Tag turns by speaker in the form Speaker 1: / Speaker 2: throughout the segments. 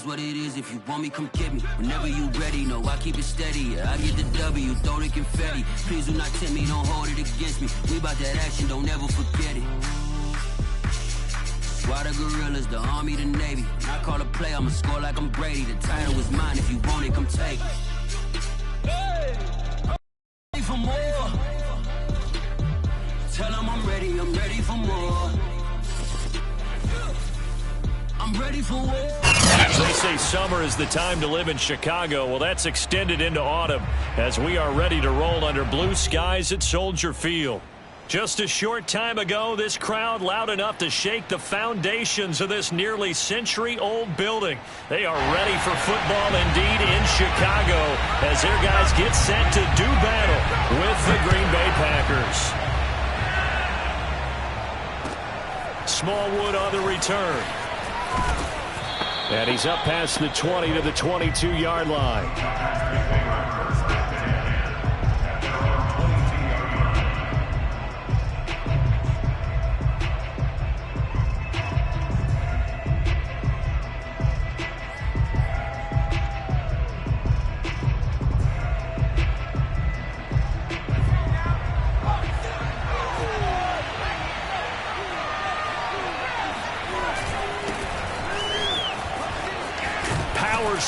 Speaker 1: What it is, if you want me, come get me. Whenever you ready, no, I keep it steady. Yeah, I get the W, throw the confetti. Please do not tempt me, don't hold it against me. We about that action, don't ever forget it. Why the gorillas, the army, the navy. When I call a play, I'ma score like I'm Brady. The title is mine, if you want it, come take it. Hey, I'm ready for more. Tell them I'm ready for more. I'm ready for war.
Speaker 2: They say summer is the time to live in Chicago. Well, that's extended into autumn as we are ready to roll under blue skies at Soldier Field. Just a short time ago, this crowd loud enough to shake the foundations of this nearly century-old building. They are ready for football indeed in Chicago as their guys get set to do battle with the Green Bay Packers. Smallwood on the return. And he's up past the 20 to the 22-yard line.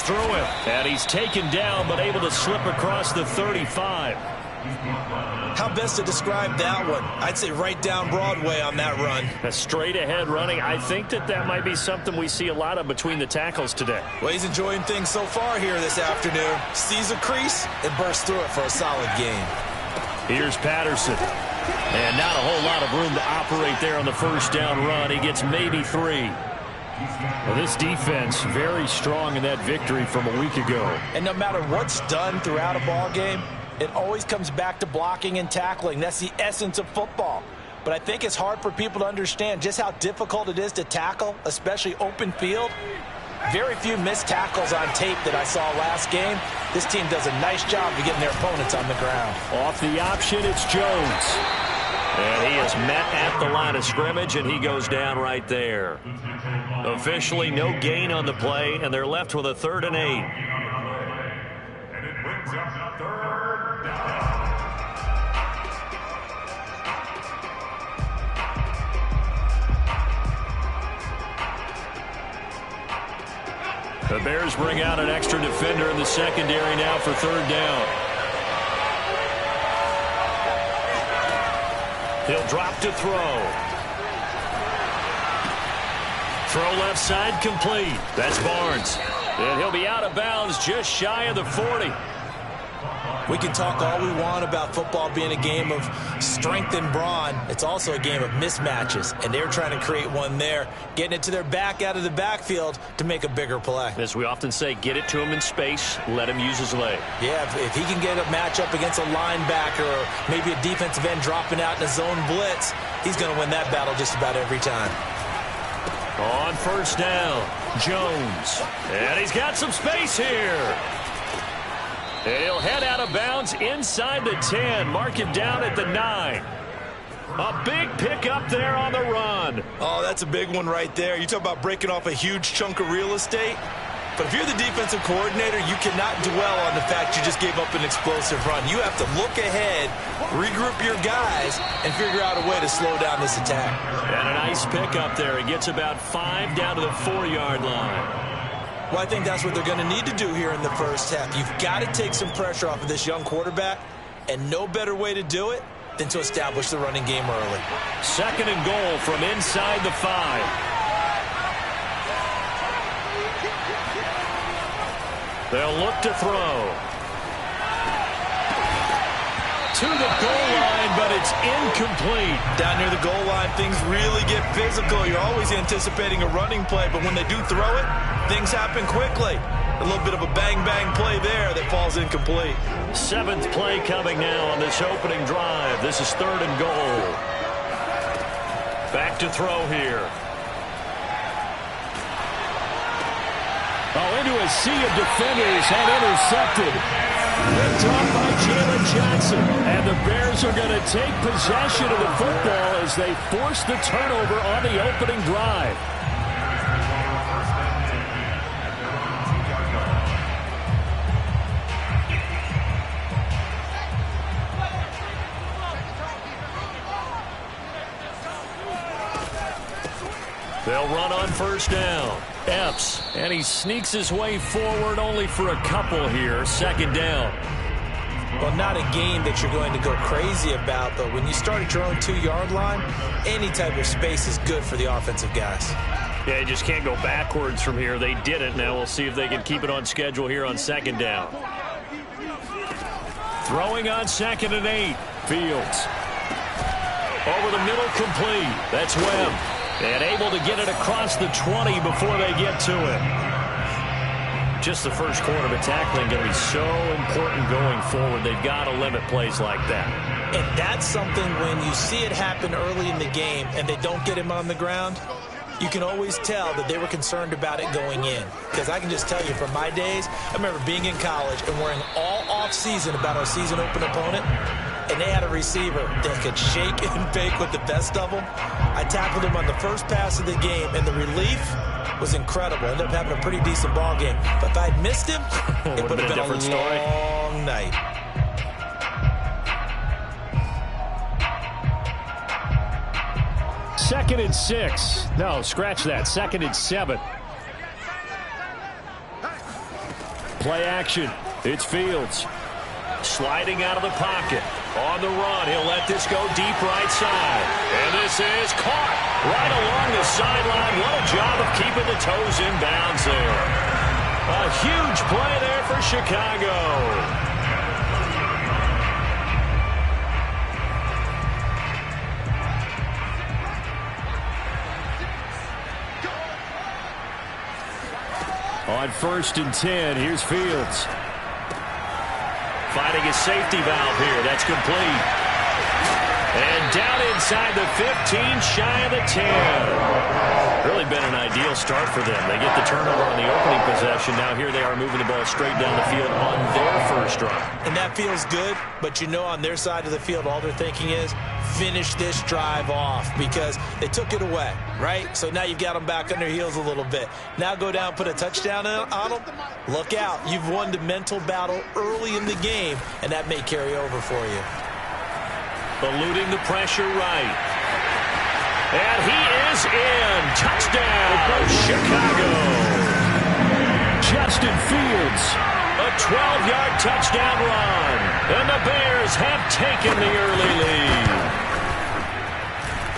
Speaker 2: Through him, and he's taken down but able to slip across the 35.
Speaker 3: How best to describe that one? I'd say right down Broadway on that run.
Speaker 2: A straight ahead running. I think that might be something we see a lot of between the tackles today.
Speaker 3: Well, he's enjoying things so far here this afternoon. Sees a crease and bursts through it for a solid gain.
Speaker 2: Here's Patterson, and not a whole lot of room to operate there on the first down run. He gets maybe 3. Well, this defense very strong in that victory from a week ago.
Speaker 3: And no matter what's done throughout a ball game, it always comes back to blocking and tackling. That's the essence of football. But I think it's hard for people to understand just how difficult it is to tackle, especially open field. Very few missed tackles on tape that I saw last game. This team does a nice job of getting their opponents on the ground.
Speaker 2: Off the option, it's Jones. And he is met at the line of scrimmage, and he goes down right there. Officially no gain on the play, and they're left with a 3rd and 8.
Speaker 4: And it brings up 3rd down.
Speaker 2: The Bears bring out an extra defender in the secondary now for 3rd down. He'll drop to throw. Throw left side complete. That's Barnes. And he'll be out of bounds just shy of the 40.
Speaker 3: We can talk all we want about football being a game of strength and brawn. It's also a game of mismatches, and they're trying to create one there, getting it to their back out of the backfield to make a bigger play.
Speaker 2: As we often say, get it to him in space, let him use his leg.
Speaker 3: Yeah, if he can get a matchup against a linebacker or maybe a defensive end dropping out in a zone blitz, he's going to win that battle just about every time.
Speaker 2: On first down, Jones. And he's got some space here. And he'll head out of bounds inside the 10. Mark him down at the 9. A big pickup there on the run.
Speaker 3: Oh, that's a big one right there. You talk about breaking off a huge chunk of real estate. But if you're the defensive coordinator, you cannot dwell on the fact you just gave up an explosive run. You have to look ahead, regroup your guys, and figure out a way to slow down this attack.
Speaker 2: And a nice pickup there. He gets about 5 down to the 4-yard line.
Speaker 3: Well, I think that's what they're going to need to do here in the first half. You've got to take some pressure off of this young quarterback, and no better way to do it than to establish the running game early.
Speaker 2: 2nd and goal from inside the 5. They'll look to throw. To the goal line, but it's incomplete.
Speaker 3: Down near the goal line, things really get physical. You're always anticipating a running play, but when they do throw it, things happen quickly. A little bit of a bang-bang play there that falls incomplete.
Speaker 2: 7th play coming now on this opening drive. This is 3rd and goal. Back to throw here.
Speaker 5: Oh, into a sea of defenders and intercepted. Picked off by Jalen Johnson. And the Bears are going to take possession of the football as they force the turnover on the opening drive.
Speaker 2: They'll run on first down. Epps, and he sneaks his way forward only for a couple here. Second down.
Speaker 3: Well, not a game that you're going to go crazy about, but when you start at your own 2-yard line, any type of space is good for the offensive guys.
Speaker 2: Yeah, you just can't go backwards from here. They did it. Now we'll see if they can keep it on schedule here on second down. Throwing on 2nd and 8. Fields. Over the middle, complete. That's Webb. And able to get it across the 20 before they get to it. Just the first quarter of tackling going to be so important going forward. They've got to limit plays like that.
Speaker 3: And that's something when you see it happen early in the game and they don't get him on the ground, you can always tell that they were concerned about it going in. Because I can just tell you from my days, I remember being in college and worrying all off-season about our season open opponent, and they had a receiver that could shake and bake with the best of them. I tackled him on the first pass of the game, and the relief was incredible. Ended up having a pretty decent ball game. But if I'd missed him, it would have been a different story. Long night.
Speaker 5: Second and 6. No, scratch that. 2nd and 7. Play action. It's Fields.
Speaker 2: Sliding out of the pocket. On the run, he'll let this go deep right side. And this is caught right along the sideline. What a job of keeping the toes in bounds there. A huge play there for Chicago.
Speaker 5: On 1st and 10, here's Fields.
Speaker 2: Finding his safety valve here. That's complete. And down inside the 15, shy of the 10. Really been an ideal start for them. They get the turnover on the opening possession. Now here they are moving the ball straight down the field on their first drive.
Speaker 3: And that feels good, but you know on their side of the field, all they're thinking is, finish this drive off, because they took it away, right? So now you've got them back on their heels a little bit. Now go down, put a touchdown on them. Look out. You've won the mental battle early in the game, and that may carry over for you.
Speaker 2: Eluding the pressure right. And he is in. Touchdown, Chicago.
Speaker 5: Justin Fields.
Speaker 2: A 12-yard touchdown run. And the Bears have taken the early lead.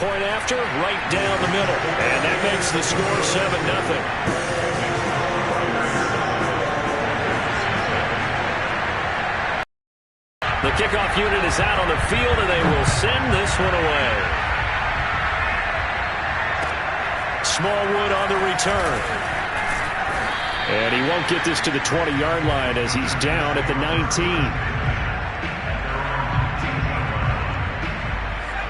Speaker 2: Point after, right down the middle. And that makes the score 7-0. The kickoff unit is out on the field, and they will send this one away. Smallwood on the return.
Speaker 5: And he won't get this to the 20-yard line as he's down at the 19.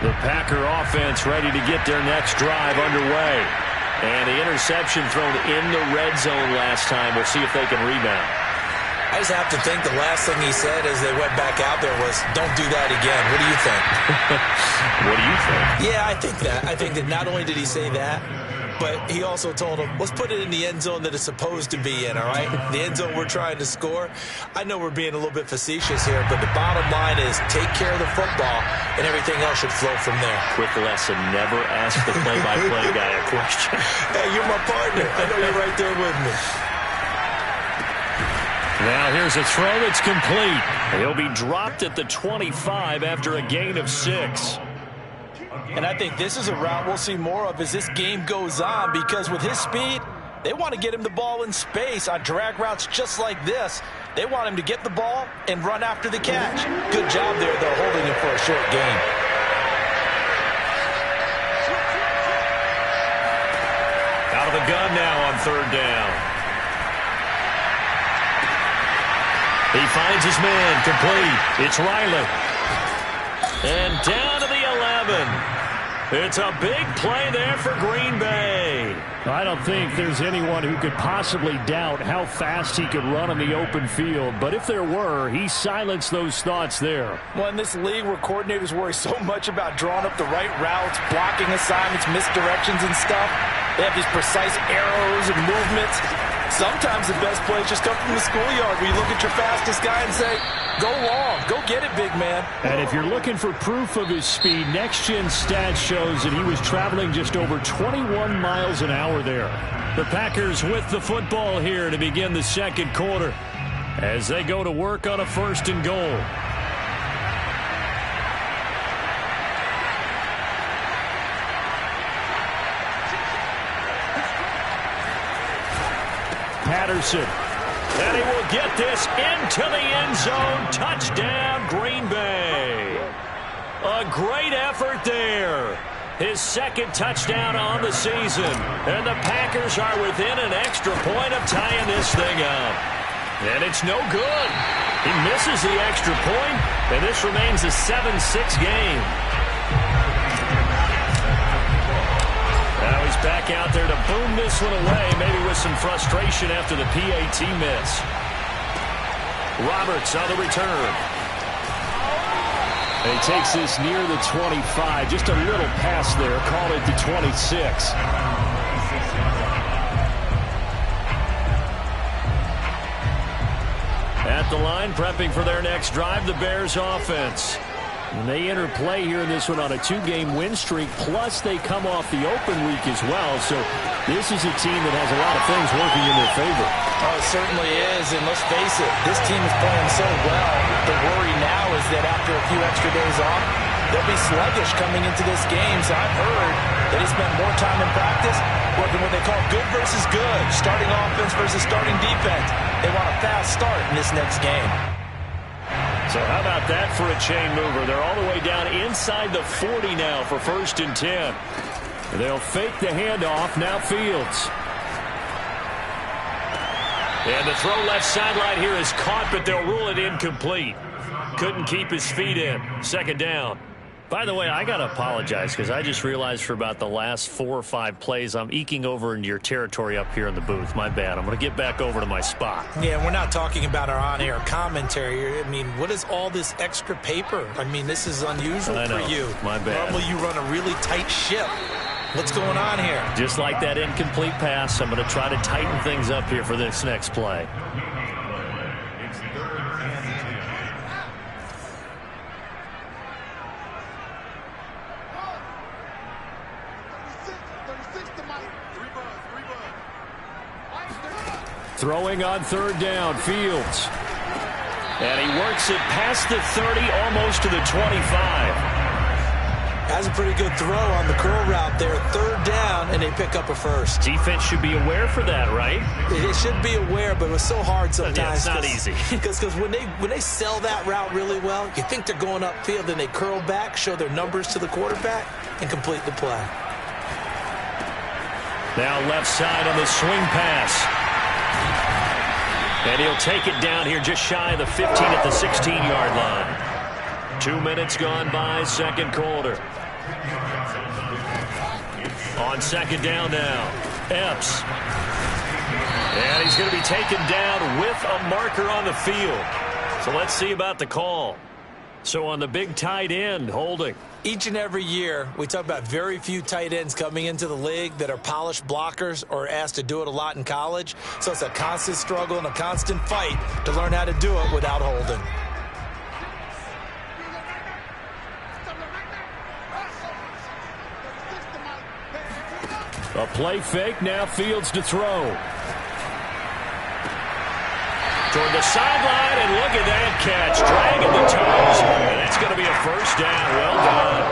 Speaker 2: The Packer offense ready to get their next drive underway. And the interception thrown in the red zone last time. We'll see if they can rebound.
Speaker 3: I just have to think the last thing he said as they went back out there was, don't do that again. What do you think?
Speaker 2: What do you think?
Speaker 3: Yeah, I think that. I think that not only did he say that, but he also told him, let's put it in the end zone that it's supposed to be in, all right? The end zone we're trying to score. I know we're being a little bit facetious here, but the bottom line is take care of the football, and everything else should flow from there.
Speaker 2: Quick lesson, never ask the play-by-play guy a question.
Speaker 3: Hey, you're my partner. I know you're right there with me.
Speaker 2: Now here's a throw that's complete. He'll be dropped at the 25 after a gain of 6.
Speaker 3: And I think this is a route we'll see more of as this game goes on, because with his speed, they want to get him the ball in space on drag routes just like this. They want him to get the ball and run after the catch. Good job there, though, holding him for a short gain.
Speaker 2: Out of the gun now on 3rd down. He finds his man, complete. It's Riley. And down to the 11. It's a big play there for Green Bay.
Speaker 5: I don't think there's anyone who could possibly doubt how fast he could run on the open field. But if there were, he silenced those thoughts there.
Speaker 3: Well, in this league where coordinators worry so much about drawing up the right routes, blocking assignments, misdirections and stuff, they have these precise arrows and movements. Sometimes the best plays just come from the schoolyard where you look at your fastest guy and say, go long, go get it, big man.
Speaker 5: And if you're looking for proof of his speed, Next Gen Stats shows that he was traveling just over 21 miles an hour there. The Packers with the football here to begin the second quarter as they go to work on a 1st and goal. Patterson, and he will get this into the end zone. Touchdown, Green Bay. A great effort there. His second touchdown on the season. And the Packers are within an extra point of tying this thing up. And it's no good. He misses the extra point, and this remains a 7-6 game. Now he's back out there to boom this one away, maybe with some frustration after the PAT miss. Roberts on the return. And he takes this near the 25. Just a little pass there. Call it the 26. At the line, prepping for their next drive, the Bears offense. And they enter play here in this one on a 2-game win streak, plus they come off the open week as well. So this is a team that has a lot of things working in their favor.
Speaker 3: Oh, it certainly is, and let's face it, this team is playing so well. The worry now is that after a few extra days off, they'll be sluggish coming into this game. So I've heard that they spend more time in practice working what they call good versus good, starting offense versus starting defense. They want a fast start in this next game.
Speaker 5: So how about that for a chain mover? They're all the way down inside the 40 now for 1st and 10. They'll fake the handoff. Now Fields. And the throw left sideline here is caught, but they'll rule it incomplete. Couldn't keep his feet in. 2nd down. By the way, I got to apologize because I just realized for about the last 4 or 5 plays, I'm eking over into your territory up here in the booth. My bad. I'm going to get back over to my spot.
Speaker 3: Yeah, we're not talking about our on-air commentary. I mean, what is all this extra paper? I mean, this is unusual for you.
Speaker 5: My bad.
Speaker 3: Normally you run a really tight ship. What's going on here?
Speaker 5: Just like that incomplete pass, I'm going to try to tighten things up here for this next play. Throwing on 3rd down, Fields. And he works it past the 30, almost to the 25.
Speaker 3: That's a pretty good throw on the curl route there. 3rd down, and they pick up a first.
Speaker 5: Defense should be aware for that, right?
Speaker 3: They should be aware, but it was so hard sometimes.
Speaker 5: Yeah, it's not easy.
Speaker 3: Because when they sell that route really well, you think they're going upfield, then they curl back, show their numbers to the quarterback, and complete the play.
Speaker 5: Now left side on the swing pass. And he'll take it down here just shy of the 15 at the 16-yard line. 2 minutes gone by, 2nd quarter. On 2nd down now, Epps. And he's going to be taken down with a marker on the field. So let's see about the call. So on the big tight end, holding.
Speaker 3: Each and every year, we talk about very few tight ends coming into the league that are polished blockers or asked to do it a lot in college. So it's a constant struggle and a constant fight to learn how to do it without holding.
Speaker 5: A play fake, now Fields to throw. Toward the sideline, and look at that catch. Dragging the toes, and that's going to be a 1st down. Well done.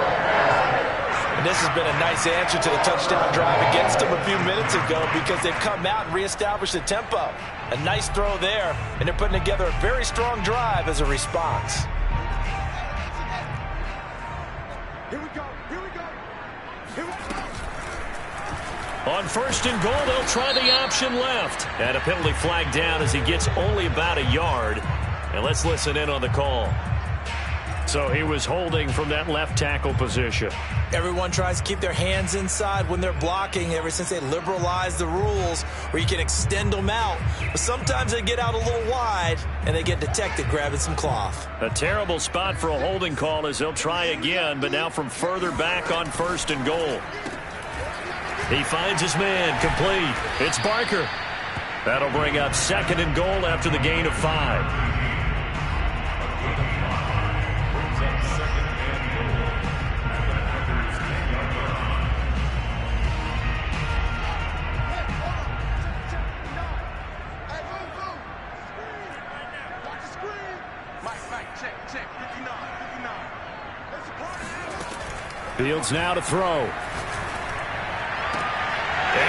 Speaker 3: And this has been a nice answer to the touchdown drive against them a few minutes ago because they've come out and reestablished the tempo. A nice throw there, and they're putting together a very strong drive as a response.
Speaker 4: Here we go. Here we go. Here we go.
Speaker 5: On 1st and goal, they'll try the option left. And a penalty flag down as he gets only about a yard. And let's listen in on the call. So he was holding from that left tackle position.
Speaker 3: Everyone tries to keep their hands inside when they're blocking ever since they liberalized the rules where you can extend them out. But sometimes they get out a little wide and they get detected grabbing some cloth.
Speaker 5: A terrible spot for a holding call as they'll try again, but now from further back on 1st and goal. He finds his man, complete. It's Barker.
Speaker 2: That'll bring up 2nd and goal after the gain of 5. Fields now to throw. And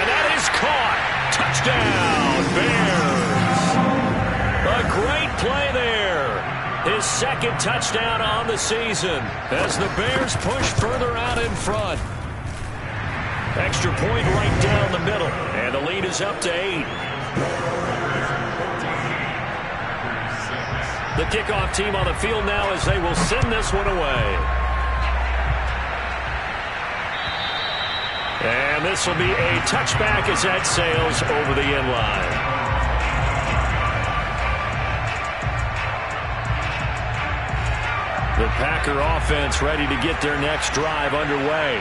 Speaker 2: that is caught. Touchdown, Bears. A great play there. His 2nd touchdown on the season as the Bears push further out in front. Extra point right down the middle. And the lead is up to 8. The kickoff team on the field now as they will send this one away. And this will be a touchback as that sails over the end line. The Packer offense ready to get their next drive underway.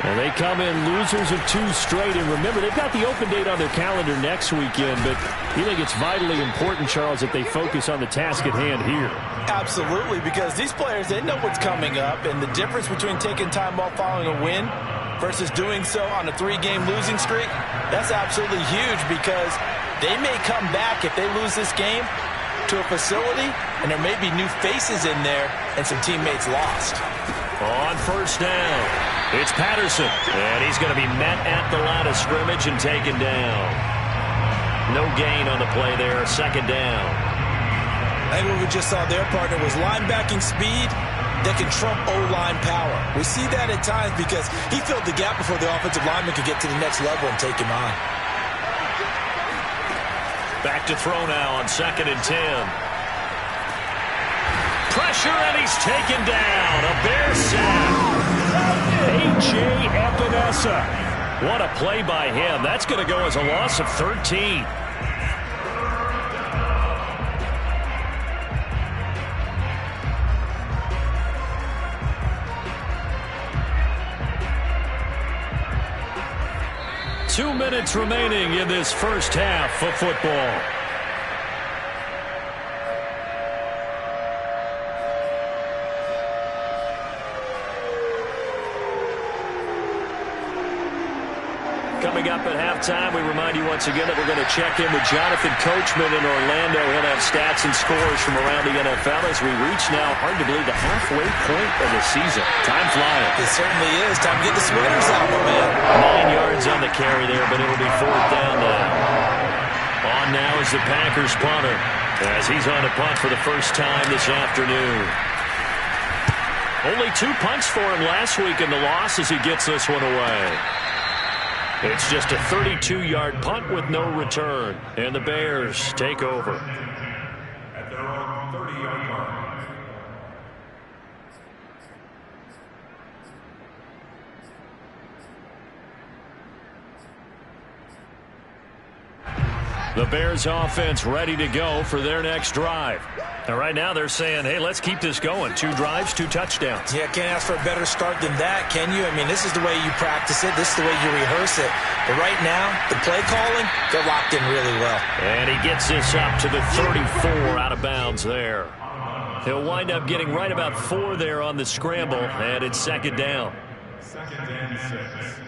Speaker 2: And they come in losers of 2 straight. And remember, they've got the open date on their calendar next weekend. But you think it's vitally important, Charles, that they focus on the task at hand here. Absolutely, because these players, they know what's coming up. And the difference between taking time off following a win versus doing so on a 3-game losing streak, that's absolutely huge because they may come back if they lose this game to a facility and there may be new faces in there and some teammates lost. On 1st down, it's Patterson, and he's going to be met at the line of scrimmage and taken down. No gain on the play there, 2nd down. I think what we just saw their partner was linebacking speed that can trump O-line power. We see that at times because he filled the gap before the offensive lineman could get to the next level and take him on. Back to throw now on 2nd and 10. Pressure, and he's taken down. A Bear sack. A.J. Epinesa. What a play by him. That's going to go as a loss of 13. Two minutes remaining in this first half of football. Coming up at halftime, we remind you once again that we're going to check in with Jonathan Coachman in Orlando. He'll have stats and scores from around the NFL as we reach now, hard to believe, the halfway point of the season. Time flying. It certainly is. Time to get the sweaters out, my man. 9 yards on the carry there, but it'll be 4th down now. On now is the Packers punter as he's on a punt for the first time this afternoon. Only 2 punts for him last week in the loss as he gets this one away. It's just a 32-yard punt with no return, and the Bears take over.
Speaker 4: At their own 30-yard line.
Speaker 2: The Bears offense ready to go for their next drive. And right now they're saying, hey, let's keep this going. 2 drives, 2 touchdowns.
Speaker 3: Yeah, can't ask for a better start than that, can you? I mean, this is the way you practice it. This is the way you rehearse it. But right now, the play calling, they're locked in really well.
Speaker 2: And he gets this up to the 34 out of bounds there. He'll wind up getting right about 4 there on the scramble, and it's 2nd down.
Speaker 4: 2nd and 6.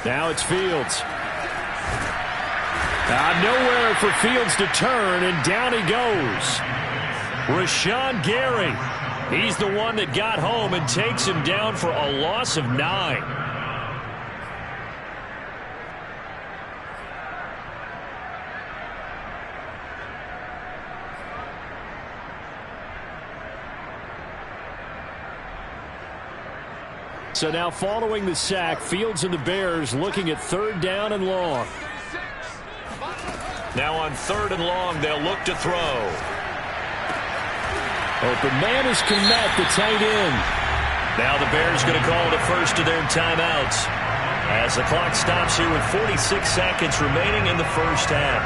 Speaker 2: Now it's Fields. Nowhere for Fields to turn, and down he goes. Rashawn Gary. He's the one that got home and takes him down for a loss of 9. So now following the sack, Fields and the Bears looking at 3rd down and long.
Speaker 5: Now on 3rd and long, they'll look to throw.
Speaker 2: Open man is Kmet, the tight end.
Speaker 5: Now the Bears going to call the first of their timeouts as the clock stops here with 46 seconds remaining in the first half.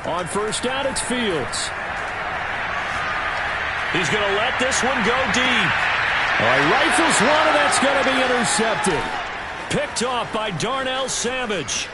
Speaker 2: On 1st down, it's Fields.
Speaker 5: He's going to let this one go deep.
Speaker 2: Rifles one, and that's going to be intercepted. Picked off by Darnell Savage.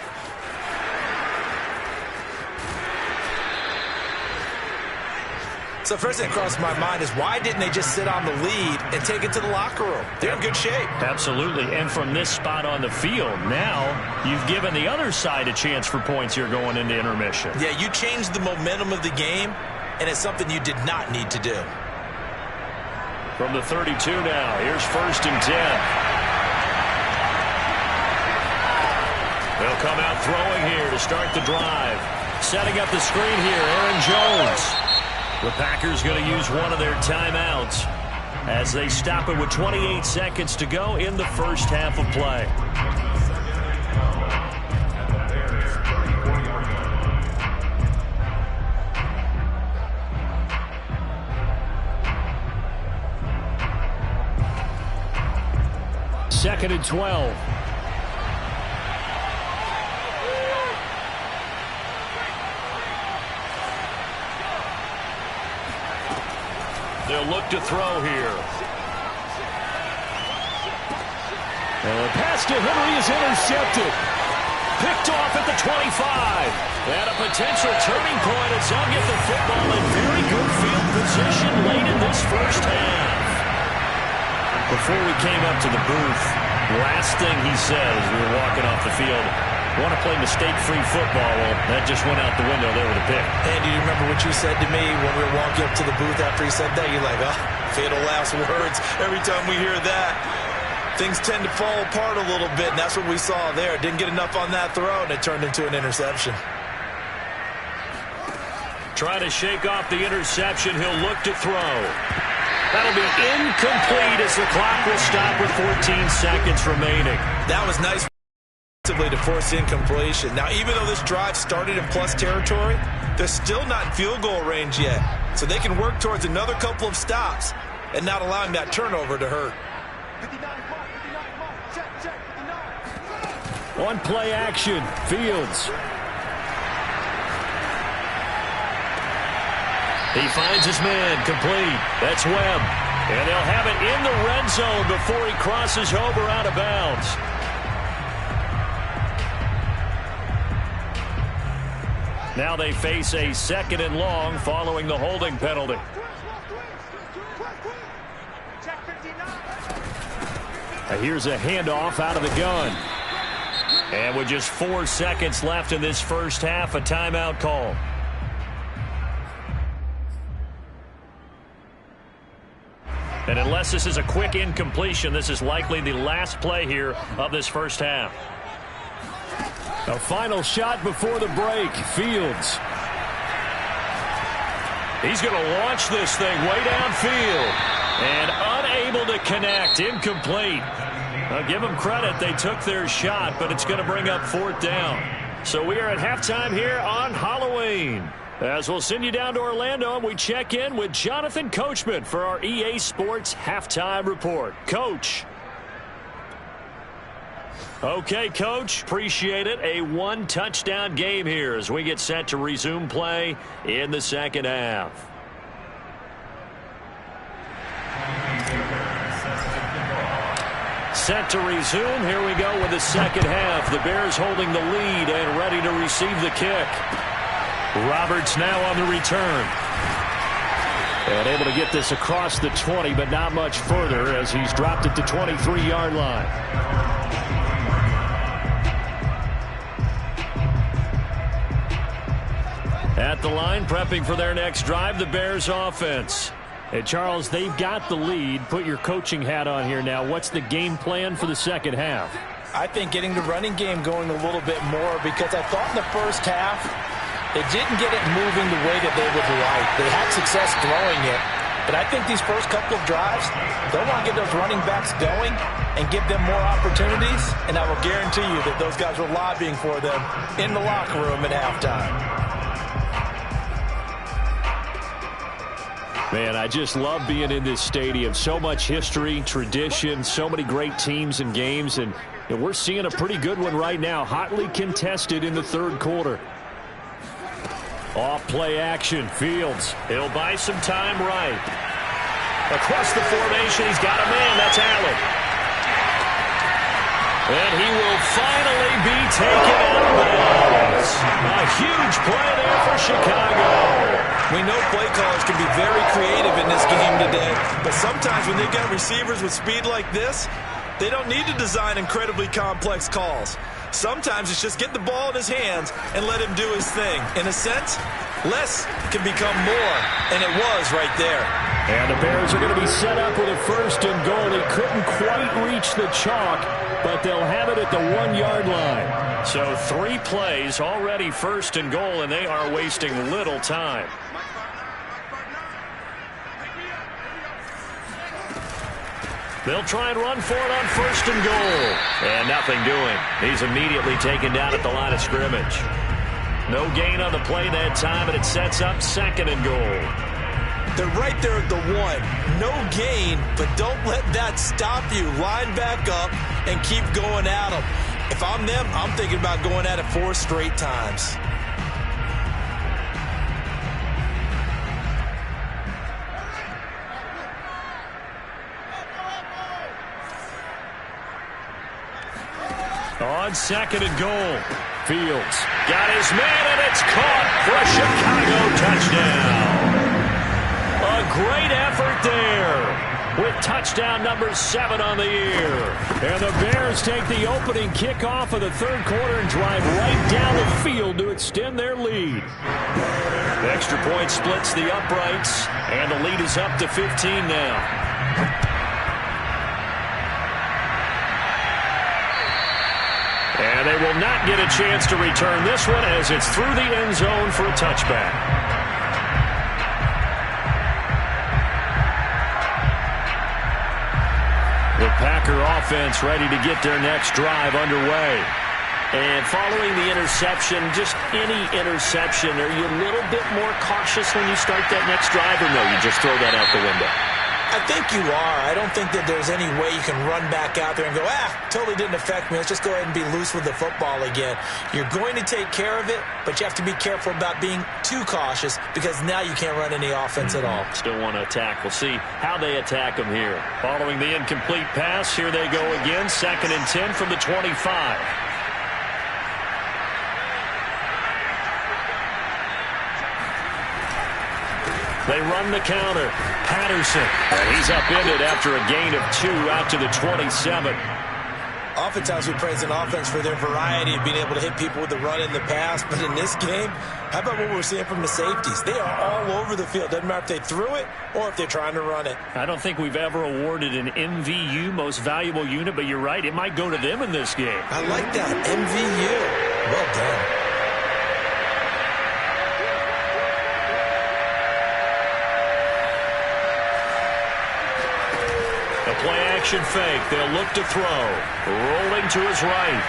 Speaker 3: So first thing that crossed my mind is why didn't they just sit on the lead and take it to the locker room? They're in good shape.
Speaker 5: Absolutely. And from this spot on the field, now you've given the other side a chance for points here going into intermission.
Speaker 3: Yeah, you changed the momentum of the game, and it's something you did not need to do.
Speaker 5: From the 32 now, here's 1st and 10. They'll come out throwing here to start the drive. Setting up the screen here, Aaron Jones. The Packers going to use one of their timeouts as they stop it with 28 seconds to go in the first half of play.
Speaker 2: Second and 12.
Speaker 5: They'll look to throw here.
Speaker 2: And the pass to Henry is intercepted. Picked off at the 25.
Speaker 5: And a potential turning point as they'll get the football in very good field position late in this first half.
Speaker 2: Before we came up to the booth, last thing he said as we were walking off the field, want to play mistake-free football. Well, that just went out the window there with a pick.
Speaker 3: And do you remember what you said to me when we were walking up to the booth after he said that? You're like, oh, fatal last words. Every time we hear that, things tend to fall apart a little bit, and that's what we saw there. Didn't get enough on that throw, and it turned into an interception.
Speaker 5: Trying to shake off the interception. He'll look to throw. That'll be incomplete as the clock will stop with 14 seconds remaining.
Speaker 3: That was nice to force incompletion. Now, even though this drive started in plus territory, they're still not in field goal range yet. So they can work towards another couple of stops and not allowing that turnover to hurt.
Speaker 4: 59.
Speaker 2: On play action, Fields.
Speaker 5: He finds his man complete. That's Webb. And they'll have it in the red zone before he crosses over out of bounds. Now they face a 2nd and long following the holding penalty.
Speaker 2: Here's a handoff out of the gun.
Speaker 5: And with just 4 seconds left in this first half, a timeout call. And unless this is a quick incompletion, this is likely the last play here of this first half.
Speaker 2: A final shot before the break. Fields.
Speaker 5: He's going to launch this thing way downfield. And unable to connect. Incomplete. I'll give them credit. They took their shot, but it's going to bring up 4th down. So we are at halftime here on Halloween. As we'll send you down to Orlando, and we check in with Jonathan Coachman for our EA Sports Halftime Report. Coach. Okay, Coach, appreciate it. A 1-touchdown game here as we get set to resume play in the second half.
Speaker 2: set to resume. Here we go with the second half. The Bears holding the lead and ready to receive the kick. Roberts now on the return. And able to get this across the 20, but not much further as he's dropped it to 23-yard line. At the line, prepping for their next drive, the Bears offense. And Charles, they've got the lead. Put your coaching hat on here now. What's the game plan for the second half?
Speaker 3: I think getting the running game going a little bit more, because I thought in the first half they didn't get it moving the way that they would like. They had success throwing it, but I think these first couple of drives, they'll want to get those running backs going and give them more opportunities, and I will guarantee you that those guys were lobbying for them in the locker room at halftime.
Speaker 2: Man, I just love being in this stadium. So much history, tradition, so many great teams and games, and we're seeing a pretty good one right now. Hotly contested in the third quarter. Off play action. Fields. He'll buy some time right. Across the formation, he's got a man. That's Allen. And he will finally be taken out of bounds. A huge play there for Chicago.
Speaker 3: We know play callers can be very creative in this game today, but sometimes when they've got receivers with speed like this, they don't need to design incredibly complex calls. Sometimes it's just get the ball in his hands and let him do his thing. In a sense, less can become more, and it was right there.
Speaker 2: And the Bears are going to be set up with a first and goal. He couldn't quite reach the chalk, but they'll have it at the 1-yard line. So 3 plays already first and goal, and they are wasting little time. They'll try and run for it on first and goal. And nothing doing. He's immediately taken down at the line of scrimmage. No gain on the play that time, and it sets up second and goal.
Speaker 3: They're right there at the 1. No gain, but don't let that stop you. Line back up and keep going at them. If I'm them, I'm thinking about going at it 4 straight times.
Speaker 2: On second and goal, Fields got his man, and it's caught for a Chicago touchdown. A great effort there with touchdown number 7 on the year. And the Bears take the opening kickoff of the third quarter and drive right down the field to extend their lead. The extra point splits the uprights, and the lead is up to 15 now. And they will not get a chance to return this one as it's through the end zone for a touchback. The Packer offense ready to get their next drive underway. And following the interception, just any interception, are you a little bit more cautious when you start that next drive, or no, you just throw that out the window?
Speaker 3: I think you are. I don't think that there's any way you can run back out there and go, totally didn't affect me. Let's just go ahead and be loose with the football again. You're going to take care of it, but you have to be careful about being too cautious because now you can't run any offense at all.
Speaker 2: Still want to attack. We'll see how they attack them here. Following the incomplete pass, here they go again. 2nd and 10 from the 25. They run the counter. Patterson. And he's upended after a gain of 2 out to the 27.
Speaker 3: Oftentimes we praise an offense for their variety of being able to hit people with the run and the pass. But in this game, how about what we're seeing from the safeties? They are all over the field. Doesn't matter if they threw it or if they're trying to run it.
Speaker 2: I don't think we've ever awarded an MVU, most valuable unit, but you're right. It might go to them in this game.
Speaker 3: I like that. MVU. Well done.
Speaker 2: Play-action fake. They'll look to throw. Rolling to his right.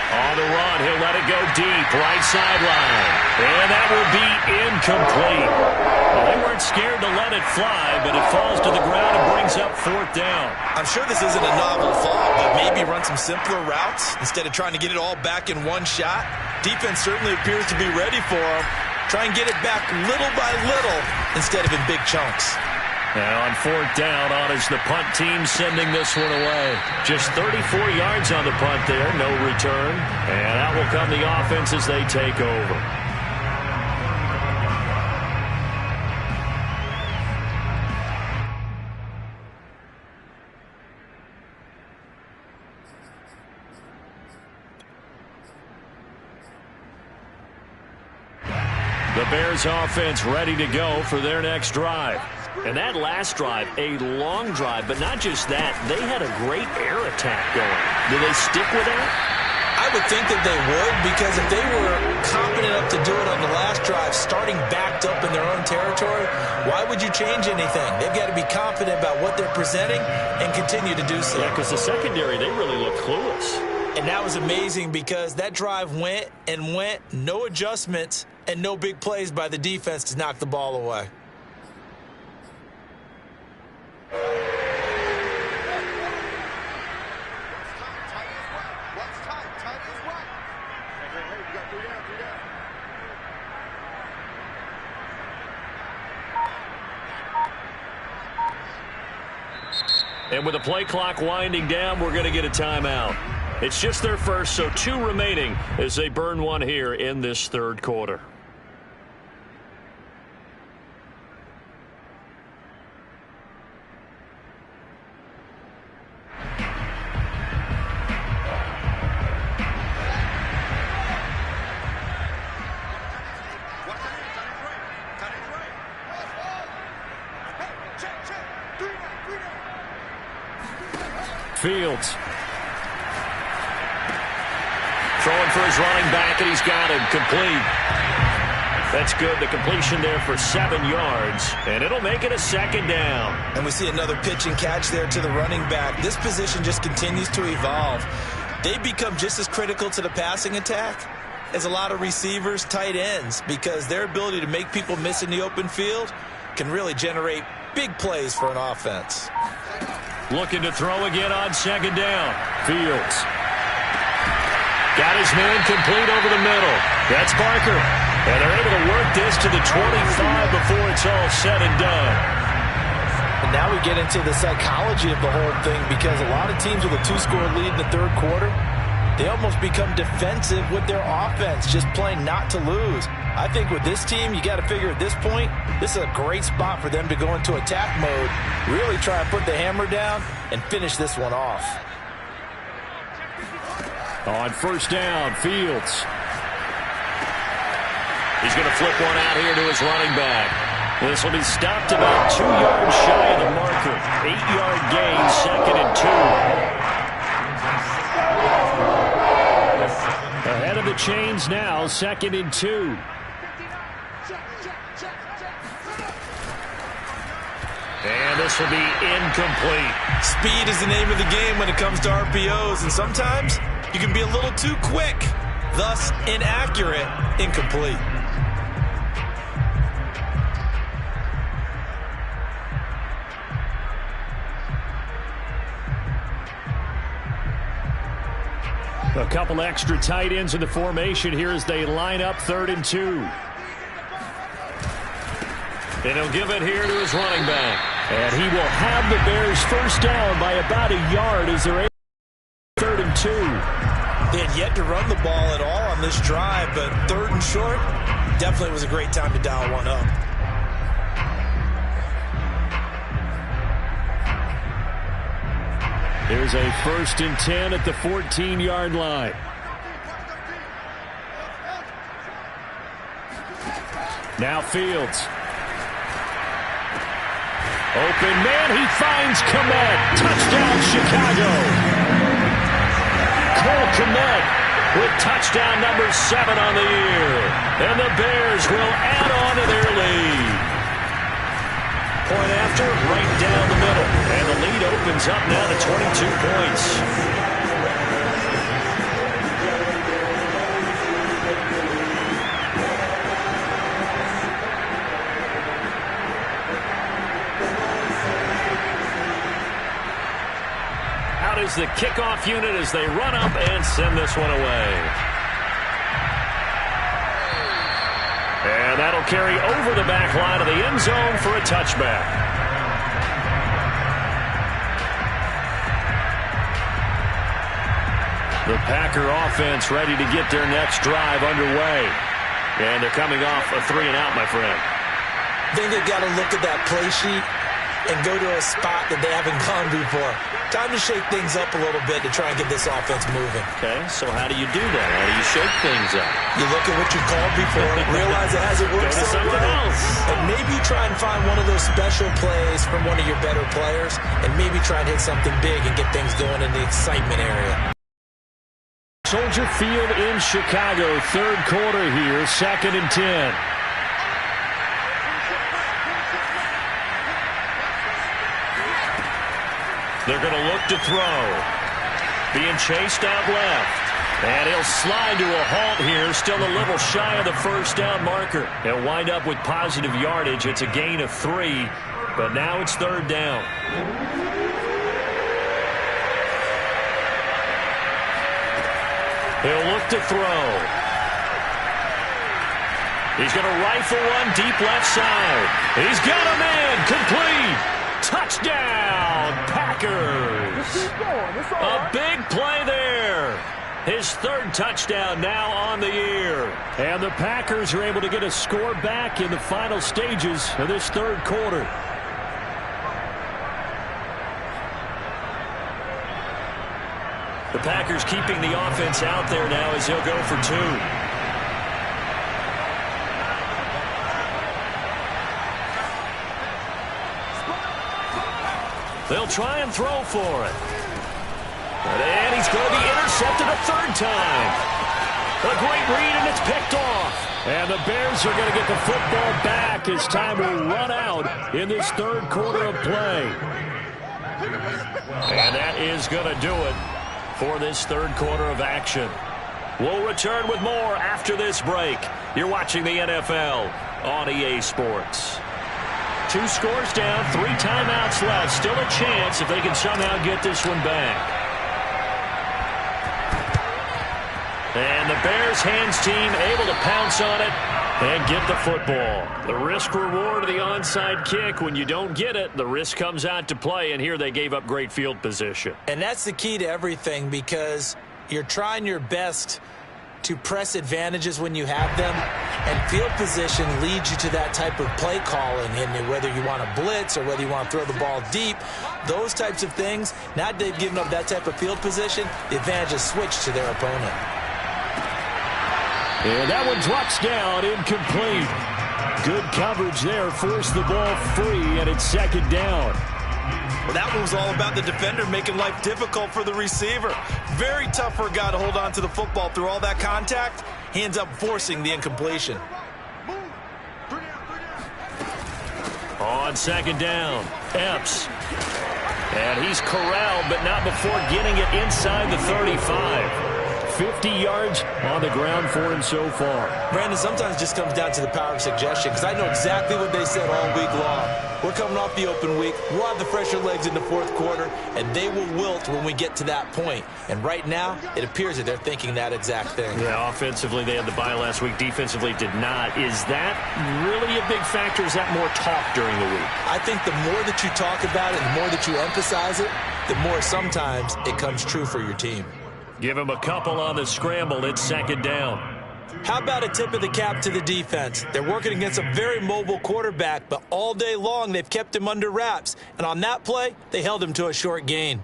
Speaker 2: On the run, he'll let it go deep. Right sideline. And that will be incomplete. Well, they weren't scared to let it fly, but it falls to the ground and brings up 4th down.
Speaker 3: I'm sure this isn't a novel thought, but maybe run some simpler routes instead of trying to get it all back in one shot. Defense certainly appears to be ready for him. Try and get it back little by little instead of in big chunks.
Speaker 2: Now on fourth down, honors the punt team sending this one away. Just 34 yards on the punt there, no return. And out will come the offense as they take over. The Bears offense ready to go for their next drive. And that last drive, a long drive, but not just that. They had a great air attack going. Do they stick with that?
Speaker 3: I would think that they would, because if they were confident enough to do it on the last drive, starting backed up in their own territory, why would you change anything? They've got to be confident about what they're presenting and continue to do so.
Speaker 2: Yeah, because the secondary, they really look clueless.
Speaker 3: And that was amazing because that drive went and went, no adjustments, and no big plays by the defense to knock the ball away.
Speaker 2: And with the play clock winding down, we're going to get a timeout. It's just their first, so 2 remaining as they burn one here in this third quarter. Fields. Throwing for his running back, and he's got him. Complete. That's good. The completion there for 7 yards, and it'll make it a second down.
Speaker 3: And we see another pitch and catch there to the running back. This position just continues to evolve. They become just as critical to the passing attack as a lot of receivers, tight ends, because their ability to make people miss in the open field can really generate big plays for an offense.
Speaker 2: Looking to throw again on second down. Fields. Got his man complete over the middle. That's Barker. And they're able to work this to the 25 before it's all said and done.
Speaker 3: And now we get into the psychology of the whole thing, because a lot of teams with a 2-score lead in the third quarter, they almost become defensive with their offense, just playing not to lose. I think with this team, you got to figure at this point, this is a great spot for them to go into attack mode, really try and put the hammer down and finish this one off.
Speaker 2: On first down, Fields. He's going to flip one out here to his running back. This will be stopped about 2 yards shy of the marker. 8-yard gain, 2nd and 2. Ahead of the chains now, 2nd and 2. And this will be incomplete.
Speaker 3: Speed is the name of the game when it comes to RPOs, and sometimes you can be a little too quick, thus inaccurate, incomplete.
Speaker 2: A couple extra tight ends in the formation here as they line up 3rd and 2. And he'll give it here to his running back. And he will have the Bears first down by about a yard as they're 3rd and 2.
Speaker 3: They had yet to run the ball at all on this drive, but 3rd and short definitely was a great time to dial one up.
Speaker 2: There's a 1st and 10 at the 14-yard line. Now Fields. Open man, he finds Kmet. Touchdown, Chicago. Cole Kmet with touchdown number 7 on the year. And the Bears will add on to their lead. Point after, right down the middle. And the lead opens up now to 22 points. Out is the kickoff unit as they run up and send this one away. And that'll carry over the back line of the end zone for a touchback. The Packer offense ready to get their next drive underway. And they're coming off a 3-and-out, my friend.
Speaker 3: I think they've got to look at that play sheet and go to a spot that they haven't gone before. Time to shake things up a little bit to try and get this offense moving.
Speaker 2: Okay, so how do you do that? How do you shake things up?
Speaker 3: You look at what you called before, realize it hasn't worked
Speaker 2: Go to
Speaker 3: so
Speaker 2: something
Speaker 3: well,
Speaker 2: else.
Speaker 3: and maybe you try and find one of those special plays from one of your better players, and maybe try and hit something big and get things going in the excitement area.
Speaker 2: Soldier Field in Chicago, third quarter here, 2nd and 10. They're going to look to throw. Being chased out left. And he'll slide to a halt here, still a little shy of the first down marker. He'll wind up with positive yardage. It's a gain of 3, but now it's 3rd down. He'll look to throw. He's going to rifle one deep left side. He's got a man. Complete. Touchdown, Packers. A big play there. His 3rd touchdown now on the year. And the Packers are able to get a score back in the final stages of this 3rd quarter. The Packers keeping the offense out there now as he'll go for 2. They'll try and throw for it. And he's going to be intercepted a 3rd time. A great read, and it's picked off. And the Bears are going to get the football back as time will run out in this 3rd quarter of play. And that is going to do it for this 3rd quarter of action. We'll return with more after this break. You're watching the NFL on EA Sports. 2 scores down, 3 timeouts left. Still a chance if they can somehow get this one back. And the Bears hands team able to pounce on it and get the football. The risk reward of the onside kick. When you don't get it, the risk comes out to play, and here they gave up great field position.
Speaker 3: And that's the key to everything, because you're trying your best to press advantages when you have them, and field position leads you to that type of play calling, and whether you want to blitz or whether you want to throw the ball deep, those types of things. Now they've given up that type of field position, the advantage is switched to their opponent.
Speaker 2: And that one drops down, incomplete. Good coverage there, forced the ball free, and it's 2nd down.
Speaker 3: Well, that one was all about the defender making life difficult for the receiver. Very tough for a guy to hold on to the football through all that contact. He ends up forcing the incompletion.
Speaker 2: On 2nd down, Epps. And he's corralled, but not before getting it inside the 35. 50 yards on the ground for him so far.
Speaker 3: Brandon, sometimes it just comes down to the power of suggestion, because I know exactly what they said all week long. We're coming off the open week. We'll have the fresher legs in the 4th quarter, and they will wilt when we get to that point. And right now, it appears that they're thinking that exact thing.
Speaker 2: Yeah, offensively, they had the bye last week. Defensively, did not. Is that really a big factor? Is that more talk during the week?
Speaker 3: I think the more that you talk about it, the more that you emphasize it, the more sometimes it comes true for your team.
Speaker 2: Give him a couple on the scramble. It's 2nd down.
Speaker 3: How about a tip of the cap to the defense? They're working against a very mobile quarterback, but all day long they've kept him under wraps. And on that play, they held him to a short gain.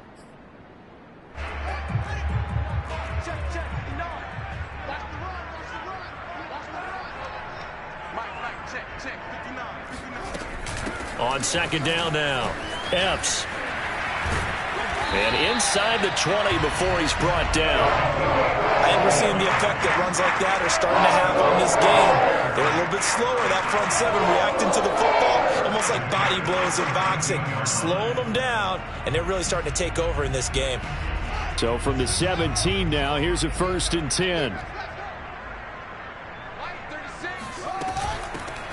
Speaker 2: On 2nd down now, Epps. And inside the 20 before he's brought down.
Speaker 3: I think we're seeing the effect that runs like that are starting to have on this game. They're a little bit slower, that front 7, reacting to the football, almost like body blows in boxing, slowing them down, and they're really starting to take over in this game.
Speaker 2: So from the 17 now, here's a 1st and 10.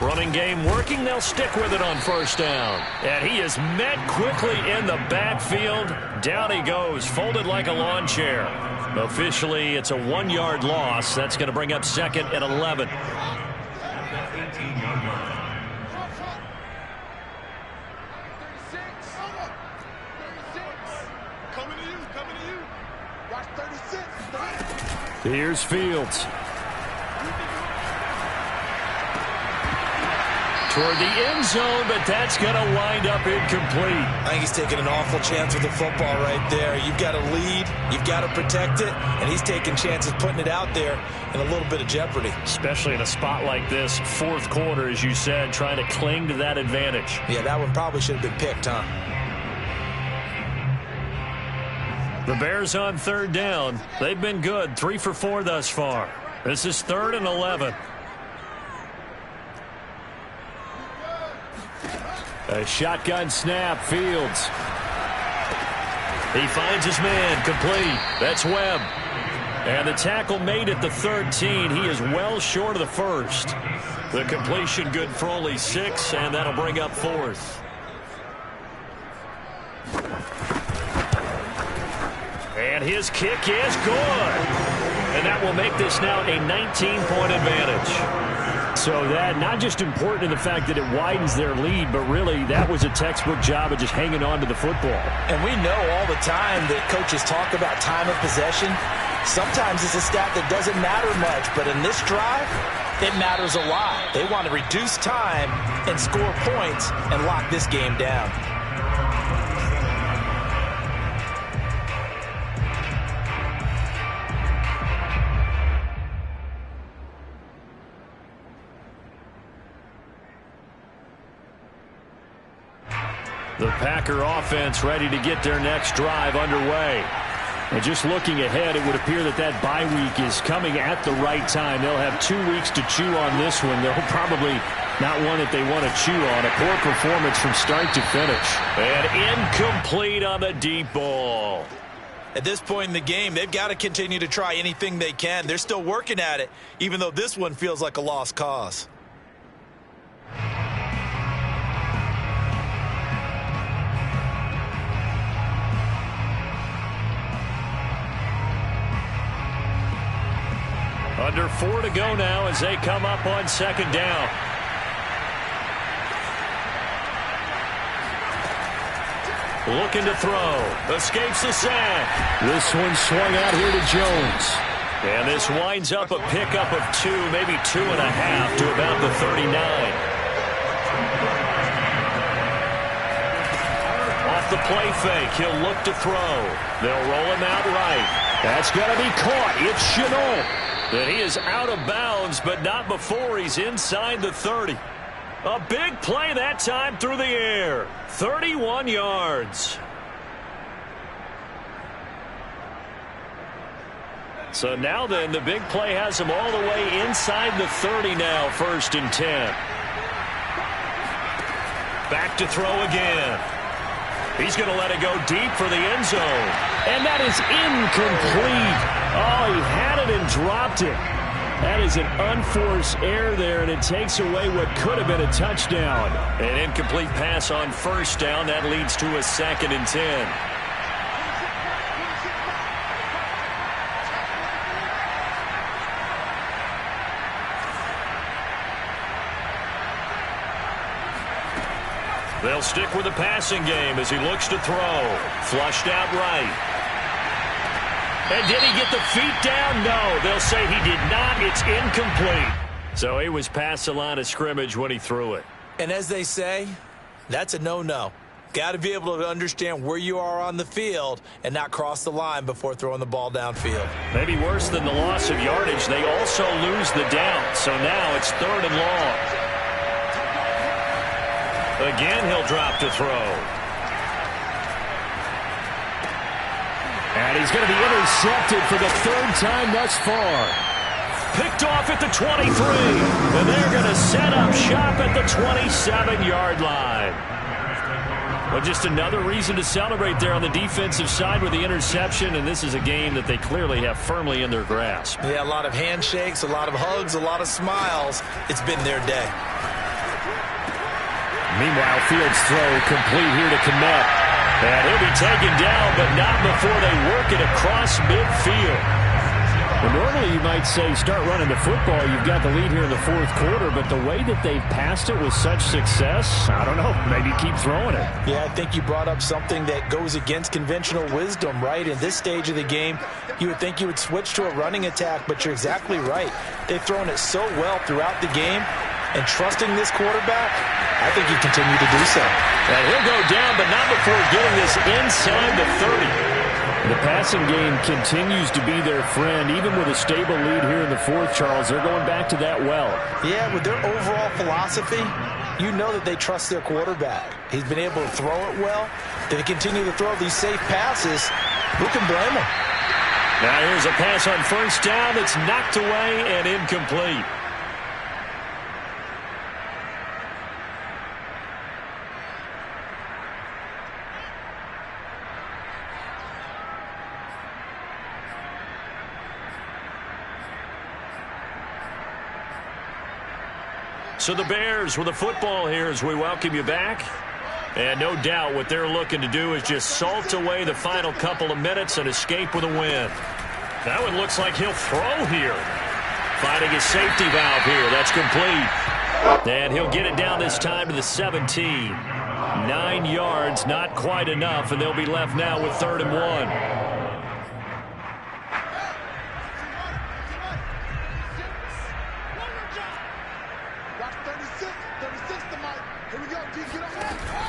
Speaker 2: Running game working. They'll stick with it on 1st down. And he is met quickly in the backfield. Down he goes, folded like a lawn chair. Officially, it's a 1-yard loss. That's going to bring up 2nd and 11.
Speaker 4: Coming to you. Watch 36.
Speaker 2: Here's Fields. Toward the end zone, but that's going to wind up incomplete.
Speaker 3: I think he's taking an awful chance with the football right there. You've got to lead, you've got to protect it, and he's taking chances putting it out there in a little bit of jeopardy.
Speaker 2: Especially in a spot like this, fourth quarter, as you said, trying to cling to that advantage.
Speaker 3: Yeah, that one probably should have been picked, huh?
Speaker 2: The Bears on third down. They've been good, 3 for 4 thus far. This is 3rd and 11. A shotgun snap, Fields. He finds his man, complete. That's Webb. And the tackle made at the 13. He is well short of the first. The completion good for only 6, and that'll bring up 4th. And his kick is good. And that will make this now a 19-point advantage. So that not just important in the fact that it widens their lead, but really that was a textbook job of just hanging on to the football.
Speaker 3: And we know all the time that coaches talk about time of possession. Sometimes it's a stat that doesn't matter much, but in this drive, it matters a lot. They want to reduce time and score points and lock this game down.
Speaker 2: The Packer offense ready to get their next drive underway. And just looking ahead, it would appear that that bye week is coming at the right time. They'll have 2 weeks to chew on this one. They'll probably not one that they want to chew on. A poor performance from start to finish.
Speaker 5: And incomplete on the deep ball.
Speaker 3: At this point in the game, they've got to continue to try anything they can. They're still working at it, even though this one feels like a lost cause.
Speaker 2: Under 4 to go now as they come up on second down. Looking to throw. Escapes the sack. This one swung out here to Jones.
Speaker 5: And this winds up a pickup of 2, maybe 2.5 to about the 39. Off the play fake, he'll look to throw. They'll roll him out right. That's going to be caught. It's Shenault. And he is out of bounds, but not before he's inside the 30. A big play that time through the air. 31 yards. So now then, the big play has him all the way inside the 30 now, 1st and 10. Back to throw again. He's going to let it go deep for the end zone. And that is incomplete. Oh, he had it and dropped it. That is an unforced error there, and it takes away what could have been a touchdown. An incomplete pass on 1st down. That leads to a 2nd and 10. They'll stick with the passing game as he looks to throw. Flushed out right. And did he get the feet down? No, they'll say he did not. It's incomplete. So he was past the line of scrimmage when he threw it.
Speaker 3: And as they say, that's a no-no. Got to be able to understand where you are on the field and not cross the line before throwing the ball downfield.
Speaker 2: Maybe worse than the loss of yardage, they also lose the down. So now it's 3rd and long.
Speaker 5: Again, he'll drop to throw.
Speaker 2: And he's going to be intercepted for the 3rd time thus far.
Speaker 5: Picked off at the 23. And they're going to set up shop at the 27-yard line.
Speaker 2: Well, just another reason to celebrate there on the defensive side with the interception, and this is a game that they clearly have firmly in their grasp.
Speaker 3: Yeah, a lot of handshakes, a lot of hugs, a lot of smiles. It's been their day.
Speaker 2: Meanwhile, Fields' throw complete here to Kmet.
Speaker 5: And he'll be taken down, but not before they work it across midfield. Well, normally you might say start running the football. You've got the lead here in the fourth quarter, but the way that they've passed it with such success, I don't know, maybe keep throwing it.
Speaker 3: Yeah, I think you brought up something that goes against conventional wisdom, right? In this stage of the game, you would think you would switch to a running attack, but you're exactly right. They've thrown it so well throughout the game, and trusting this quarterback, I think he continued to do so.
Speaker 5: And he'll go down, but not before getting this inside the 30. The passing game continues to be their friend. Even with a stable lead here in the fourth, Charles, they're going back to that well.
Speaker 3: Yeah, with their overall philosophy, you know that they trust their quarterback. He's been able to throw it well. They continue to throw these safe passes. Who can blame them?
Speaker 2: Now here's a pass on first down that's knocked away and incomplete. So the Bears with the football here as we welcome you back. And no doubt what they're looking to do is just salt away the final couple of minutes and escape with a win. That one looks like he'll throw here. Finding his safety valve here. That's complete. And he'll get it down this time to the 17. 9 yards, not quite enough, and they'll be left now with 3rd and 1.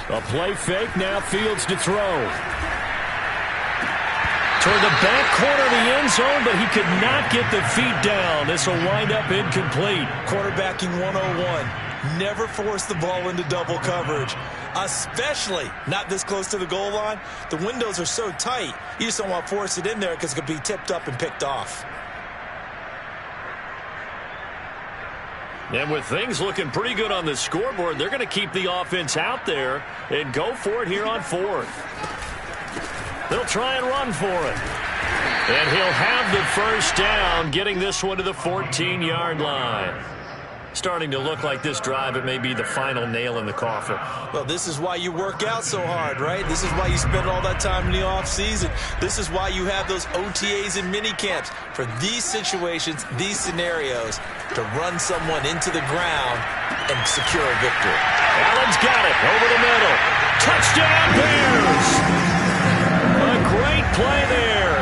Speaker 2: A play fake, now Fields to throw. Toward the back corner of the end zone, but he could not get the feet down. This will wind up incomplete.
Speaker 3: Quarterbacking 101. Never force the ball into double coverage, especially not this close to the goal line. The windows are so tight, you just don't want to force it in there because it could be tipped up and picked off.
Speaker 2: And with things looking pretty good on the scoreboard, they're going to keep the offense out there and go for it here on 4th. They'll try and run for it. And he'll have the first down, getting this one to the 14-yard line. Starting to look like this drive, it may be the final nail in the coffin.
Speaker 3: Well, this is why you work out so hard, right? This is why you spend all that time in the offseason. This is why you have those OTAs and mini camps for these situations, these scenarios, to run someone into the ground and secure a victory.
Speaker 2: Allen's got it over the middle. Touchdown, Bears! A great play there.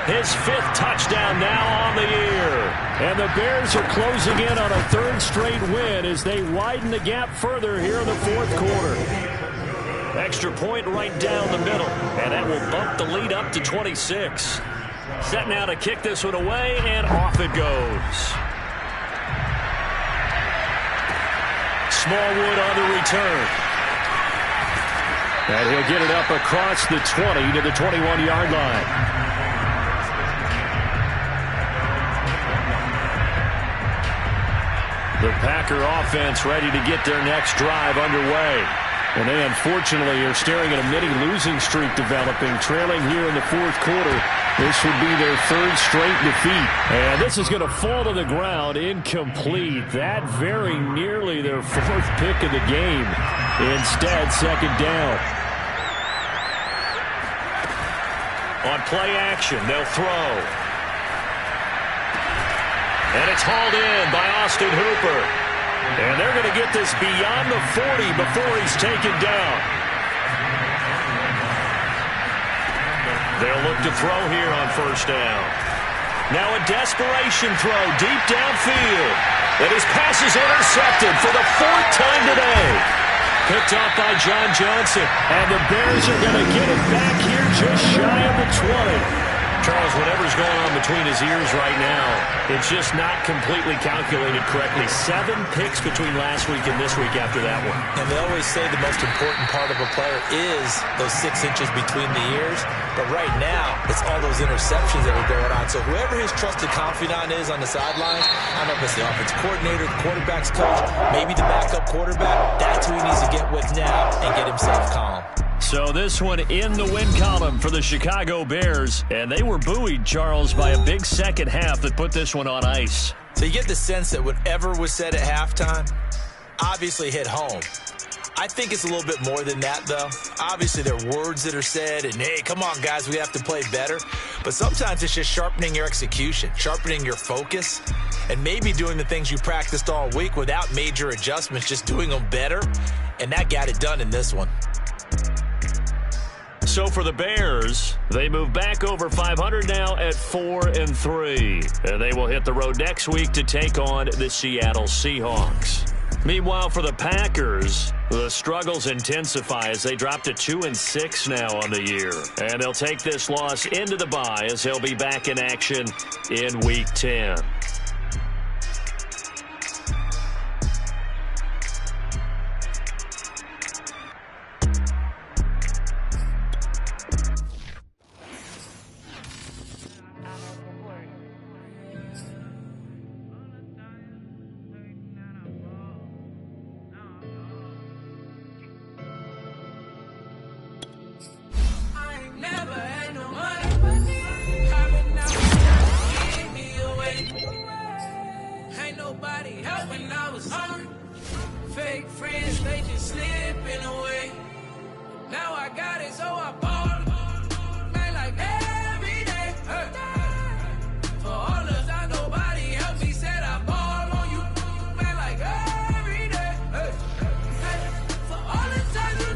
Speaker 2: His 5th touchdown now on the year. And the Bears are closing in on a 3rd straight win as they widen the gap further here in the 4th quarter. Extra point right down the middle, and that will bump the lead up to 26. Set now to kick this one away, and off it goes. Smallwood on the return. And he'll get it up across the 20 to the 21-yard line. The Packer offense ready to get their next drive underway. And they unfortunately are staring at a mini losing streak developing, trailing here in the 4th quarter. This would be their 3rd straight defeat. And this is going to fall to the ground incomplete. That very nearly their 4th pick of the game. Instead, 2nd down. On play action, they'll throw. And it's hauled in by Austin Hooper. And they're going to get this beyond the 40 before he's taken down. They'll look to throw here on 1st down. Now a desperation throw deep downfield. And his pass is intercepted for the 4th time today. Picked off by John Johnson. And the Bears are going to get it back here just shy of the 20. Charles, whatever's going on between his ears right now, it's just not completely calculated correctly. 7 picks between last week and this week after that one.
Speaker 3: And they always say the most important part of a player is those 6 inches between the ears. But right now, it's all those interceptions that are going on. So whoever his trusted confidant is on the sidelines, I don't know if it's the offensive coordinator, the quarterback's coach, maybe the backup quarterback, that's who he needs to get with now and get himself calm.
Speaker 2: So this one in the win column for the Chicago Bears. And they were buoyed, Charles, by a big second half that put this one on ice.
Speaker 3: So you get the sense that whatever was said at halftime obviously hit home. I think it's a little bit more than that, though. Obviously, there are words that are said, and, hey, come on, guys, we have to play better. But sometimes it's just sharpening your execution, sharpening your focus, and maybe doing the things you practiced all week without major adjustments, just doing them better. And that got it done in this one.
Speaker 2: So for the Bears, they move back over 500 now at 4-3. And they will hit the road next week to take on the Seattle Seahawks. Meanwhile, for the Packers, the struggles intensify as they drop to 2-6 now on the year. And they'll take this loss into the bye as they'll be back in action in Week 10.
Speaker 6: Fake friends, they just slipping away. Now I got it, so I ball. Man, like every day. For all the time, nobody helped me, said I ball on you. Man, like every day. For all the time, you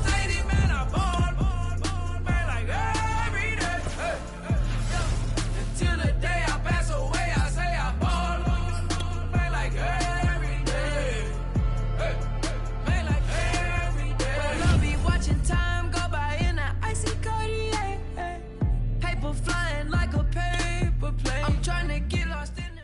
Speaker 6: say this, man, I ball. Man, like every day. Until the day I pass away, I say I ball. Man, like every day. Man, like every day. Well, I'll be watching time go by in an icy Cartier. Paper flying like a paper plane. I'm trying to get lost in the...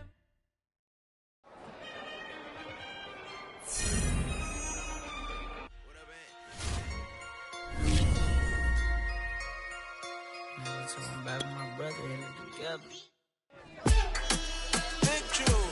Speaker 6: Now it's all back with my brother in it together. Big June.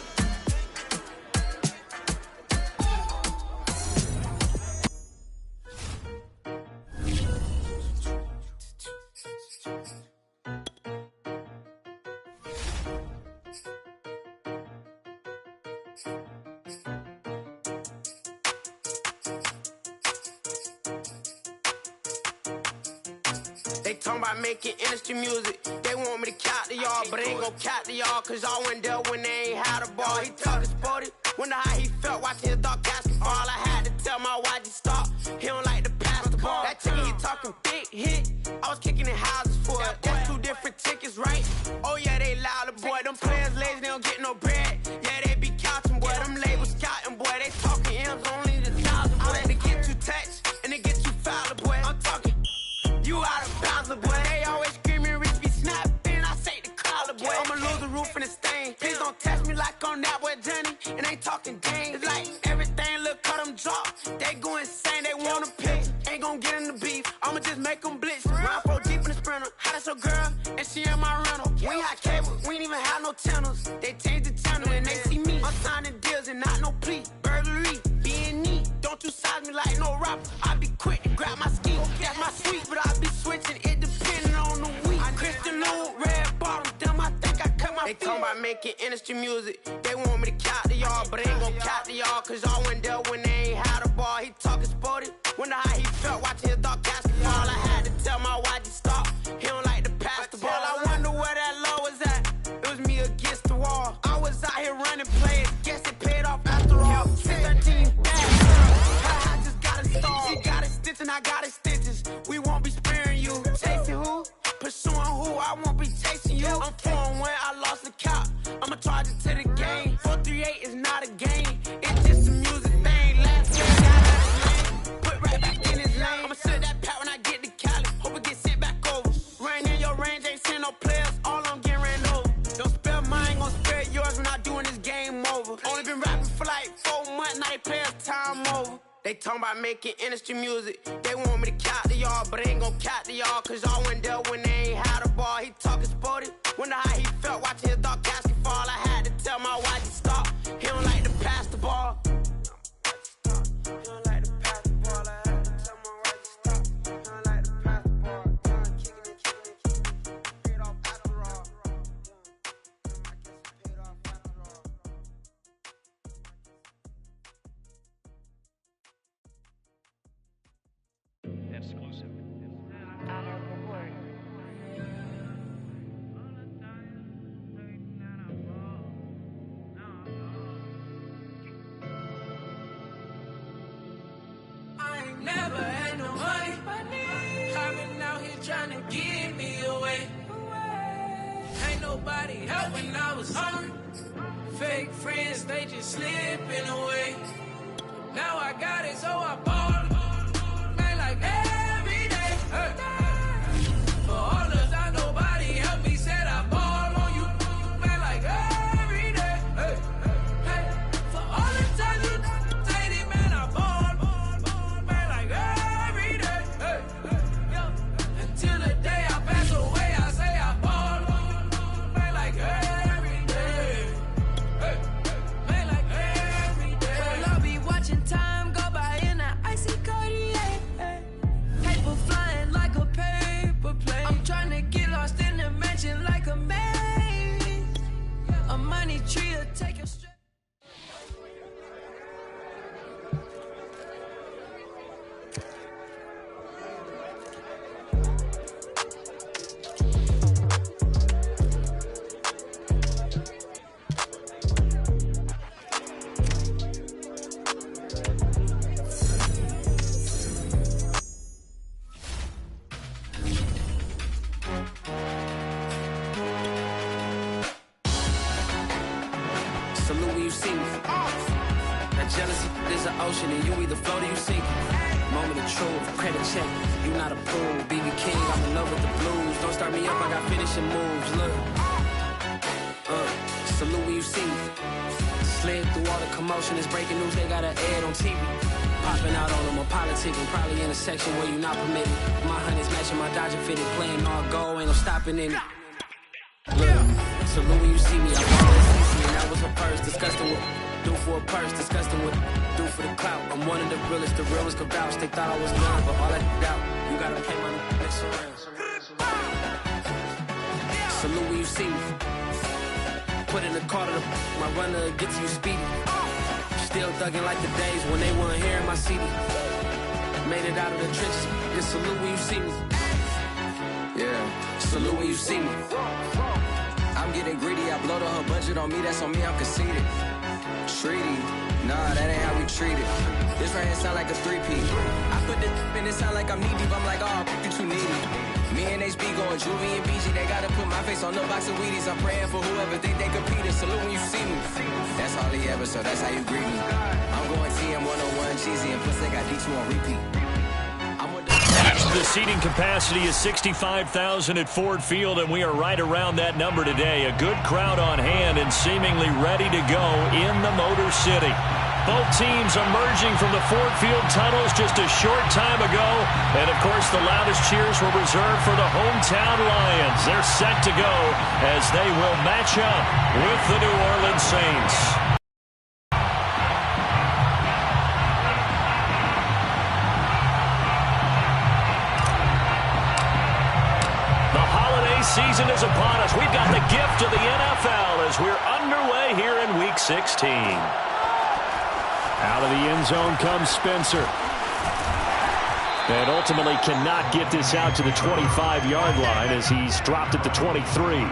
Speaker 7: They talking about making industry music. They want me to count to y'all, but ain't gon' count to y'all, cause I went there when they ain't had a ball. He talking sporty, wonder how he felt watching his dog basketball. I had to tell my why'd you stop. He don't like to pass the ball. That chicken, he talking big hit. I was kicking in houses for it. That's two different tickets, right? Oh yeah, they loud, boy. Them players lazy, they don't get no bread. Yeah, they be couching, boy. Them labels scouting, boy. They talking M's only the thousand, boy. They get too touched and they get too foul, boy. I'm talking. You out of bounds, boy. They always screaming, Rich be snapping. I say the collar, boy. I'ma lose the roof in the stain. Please don't test me like on that boy Johnny. And ain't talking gang. It's like everything look cut them drop. They go insane, they want a pitch. Ain't gon' get in the beef. I'ma just make them blitz. Run 4 deep in the sprinter. How that's your girl? And she in my rental. We ain't had cable, we ain't even have no channels. They changed the channel and they see me. I'm signing deals and not no plea. Burglary, being neat. Don't you size me like no rapper. I be quick to grab my ski. That's my sweet, but I be switching it depending on the week. Christian Lou, red bottoms, them I think I cut my feet. They talking about making industry music. They want me to count to y'all, but ain't gon' count to y'all, cause I went there when they ain't had a ball. He talking sporty, wonder how he felt watching his dog basketball. I had to tell my why'd you stop. He don't like to pass the ball. I wonder where that low was at. It was me against the wall. I was out here running plays. Guess it paid off after all. 13 bad. I just got it stalled. She got it stitched and I got it stitches. We won't be sparing you. Chasing who? Pursuing who? I won't be chasing you. I'm 4-1. I lost the count. I'ma charge it to the game. 438 is not a game. It's just a music thing. Last year got out of lane. Put right back in his lane. I'ma sit that pat when I get to Cali. Hope it get sent back over. Rain in your range, ain't seen no players. All I'm getting ran over. Don't spare mine, gon' spare yours when I doing this game over. Only been rapping for like 4 months, now they play us time over. They talking about making industry music. They want me to count to y'all, but ain't gon' count to y'all, cause I went there when they ain't had a ball. He talking sporty, wonder how he felt watching his dog basketball. I had to tell my why'd you stop. He don't like to pass the ball.
Speaker 6: give me away. Ain't nobody help when I was hungry. Fake friends, they just slipping away. Now I got it, so I ball. Man, like every day. Hey. For all the time, nobody helped me, said I ball on you. Man, like every day. Hey. Hey. For all the time you say it, man, I ball. Man, like every day. Hey. Hey. Until the day I pass away, I say I ball. Man, like every day. Hey. Man, like every day. Well, I'll be watching time go by in an icy Cartier. Paper flying like a paper plane. I'm trying to get lost in the mansion like a maze. A money tree will take you straight.
Speaker 1: Salute when you see me. That jealousy is an ocean and you either float or you sink. Moment of truth, credit check. You not a fool, BB King, I'm in love with the blues. Don't start me up, I got finishing moves. Look, salute when you see me. Slid through all the commotion, it's breaking news, they got an ad on TV. Popping out on them, I'm politicking, probably in a section where you not permitted. My honey's matching my Dodger fitted, playing all go, ain't no stopping in it. Look, salute when you see me, I always see me, and that was a purse, disgusting with do for a purse, disgusting with do for the clout. I'm one of the realest could vouch. They thought I was none, but all that doubt, you gotta pay my next around. Salute when you see me. Put in the car to my runner, get to you speedy. Still thugging like the days when they weren't here in my CD. Made it out of the trenches, just salute when you see me. Yeah, salute when you see me. I'm getting greedy, I blow to her budget on me, that's on me, I'm conceited. Treaty, nah, that ain't how we treat it. This right here sound like a 3P. I put this in, it sound like I'm knee deep, I'm like, oh, you too needy. Me and HB going Juvie and BG, they gotta put my face on no box of Wheaties. I'm praying for whoever think they compete. Salute when you see me. That's all he ever, so that's how you greet me. I'm going TM 101 cheesy, and plus they got D2 on repeat.
Speaker 2: The seating capacity is 65,000 at Ford Field, and we are right around that number today. A good crowd on hand and seemingly ready to go in the Motor City. Both teams emerging from the Ford Field tunnels just a short time ago. And, of course, the loudest cheers were reserved for the hometown Lions. They're set to go as they will match up with the New Orleans Saints.
Speaker 5: Season is upon us. We've got the gift of the NFL as we're underway here in Week 16.
Speaker 2: Out of the end zone comes Spencer. And ultimately cannot get this out to the 25-yard line as he's dropped at the 23.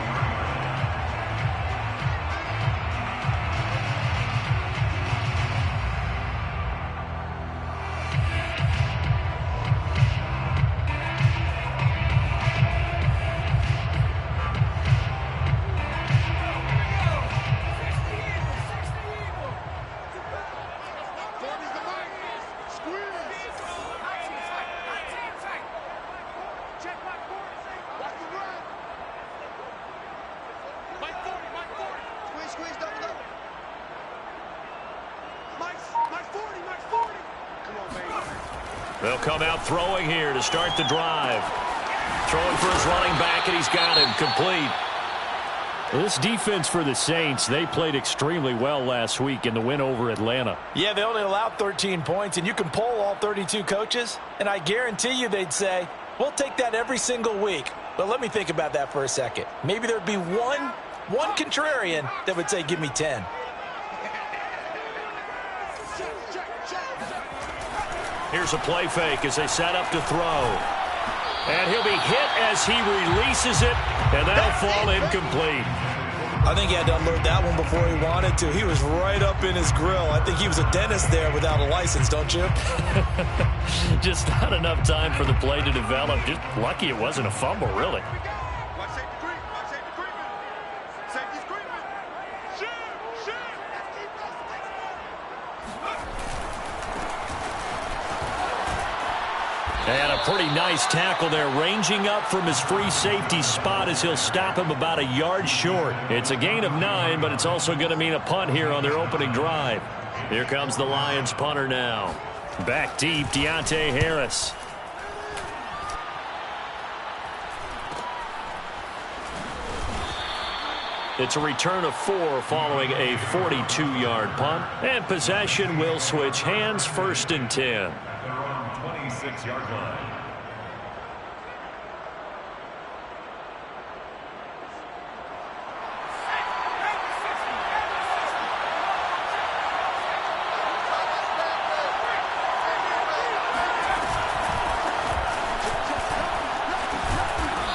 Speaker 5: They'll come out throwing here to start the drive. Throwing for his running back, and he's got him complete.
Speaker 2: This defense for the Saints, they played extremely well last week in the win over Atlanta.
Speaker 3: Yeah, they only allowed 13 points, and you can poll all 32 coaches, and I guarantee you they'd say, we'll take that every single week. But let me think about that for a second. Maybe there'd be one contrarian that would say, give me 10.
Speaker 5: Here's a play fake as they set up to throw. And he'll be hit as he releases it, and that'll fall incomplete.
Speaker 3: I think he had to unload that one before he wanted to. He was right up in his grill. I think he was a dentist there without a license, don't you?
Speaker 2: Just not enough time for the play to develop. Just lucky it wasn't a fumble, really. And a pretty nice tackle there, ranging up from his free safety spot as he'll stop him about a yard short. It's a gain of 9, but it's also going to mean a punt here on their opening drive. Here comes the Lions punter now. Back deep, Deontay Harris. It's a return of 4 following a 42-yard punt. And possession will switch hands, 1st and 10. 26-yard line.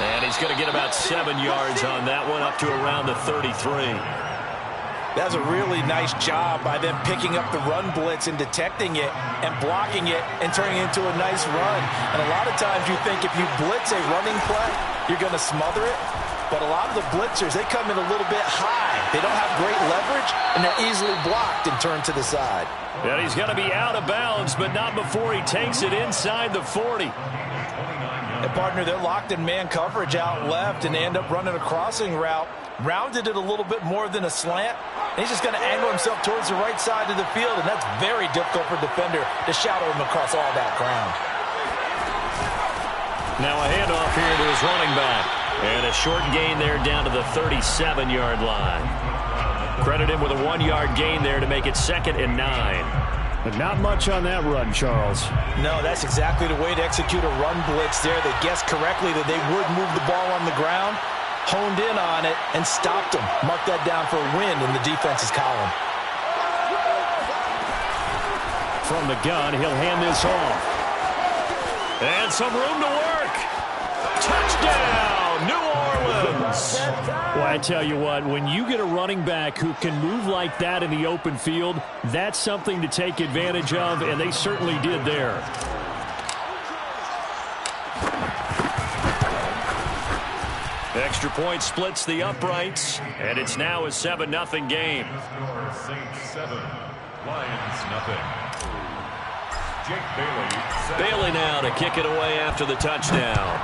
Speaker 2: And he's going to get about 7 yards on that one, up to around the 33.
Speaker 3: That's a really nice job by them picking up the run blitz and detecting it and blocking it and turning it into a nice run. And a lot of times you think if you blitz a running play, you're going to smother it. But a lot of the blitzers, they come in a little bit high. They don't have great leverage, and they're easily blocked and turned to the side.
Speaker 2: And he's going to be out of bounds, but not before he takes it inside the 40.
Speaker 3: And, partner, they're locked in man coverage out left, and they end up running a crossing route. Rounded it a little bit more than a slant. And he's just going to angle himself towards the right side of the field, and that's very difficult for a defender to shadow him across all that ground.
Speaker 2: Now a handoff here to his running back. And a short gain there down to the 37-yard line. Credit him with a 1-yard gain there to make it 2nd and 9.
Speaker 5: But not much on that run, Charles.
Speaker 3: No, that's exactly the way to execute a run blitz there. They guessed correctly that they would move the ball on the ground, honed in on it, and stopped them. Mark that down for a win in the defense's column.
Speaker 2: From the gun, he'll hand this off. And some room to work. Touchdown, New Orleans.
Speaker 5: Well, I tell you what, when you get a running back who can move like that in the open field, that's something to take advantage of, and they certainly did there.
Speaker 2: Extra point splits the uprights, and it's now a 7-0 game.
Speaker 8: Saints 7, Lions nothing. Jake Bailey.
Speaker 2: Bailey now to kick it away after the touchdown.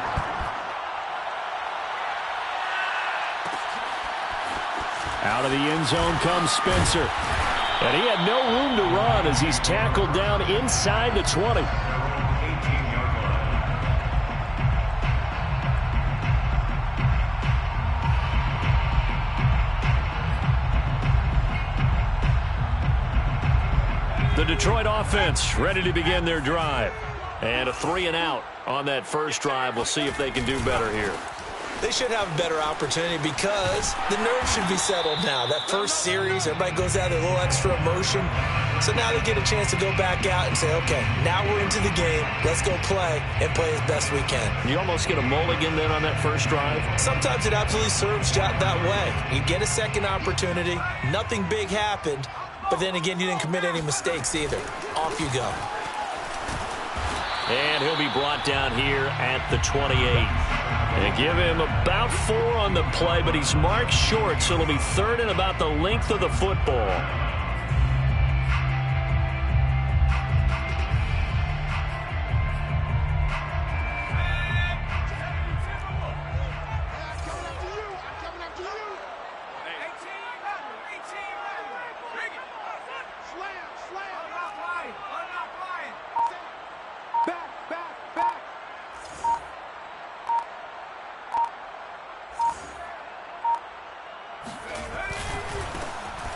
Speaker 5: Out of the end zone comes Spencer.
Speaker 2: And he had no room to run as he's tackled down inside the 20.
Speaker 8: 18-yard line.
Speaker 2: The Detroit offense ready to begin their drive. And a 3-and-out on that first drive. We'll see if they can do better here.
Speaker 3: They should have a better opportunity because the nerves should be settled now. That first series, everybody goes out with a little extra emotion. So now they get a chance to go back out and say, okay, now we're into the game. Let's go play and play as best we can.
Speaker 2: You almost get a mulligan then on that first drive?
Speaker 3: Sometimes it absolutely serves that way. You get a second opportunity. Nothing big happened. But then again, you didn't commit any mistakes either. Off you go.
Speaker 2: And he'll be brought down here at the 28. And give him about 4 on the play, but he's marked short, so it'll be 3rd and about the length of the football.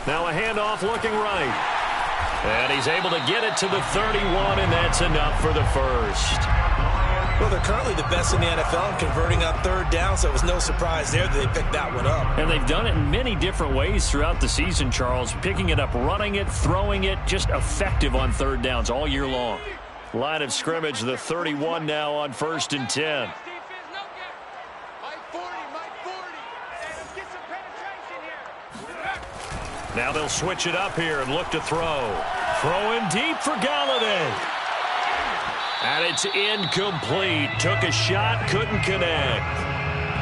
Speaker 2: Now a handoff looking right. And he's able to get it to the 31, and that's enough for the first.
Speaker 3: Well, they're currently the best in the NFL in converting on 3rd down, so it was no surprise there that they picked that one up.
Speaker 2: And they've done it in many different ways throughout the season, Charles. Picking it up, running it, throwing it, just effective on 3rd downs all year long. Line of scrimmage, the 31 now on 1st and 10. Now they'll switch it up here and look to throw. Throwing deep for Galladay. And it's incomplete. Took a shot, couldn't connect.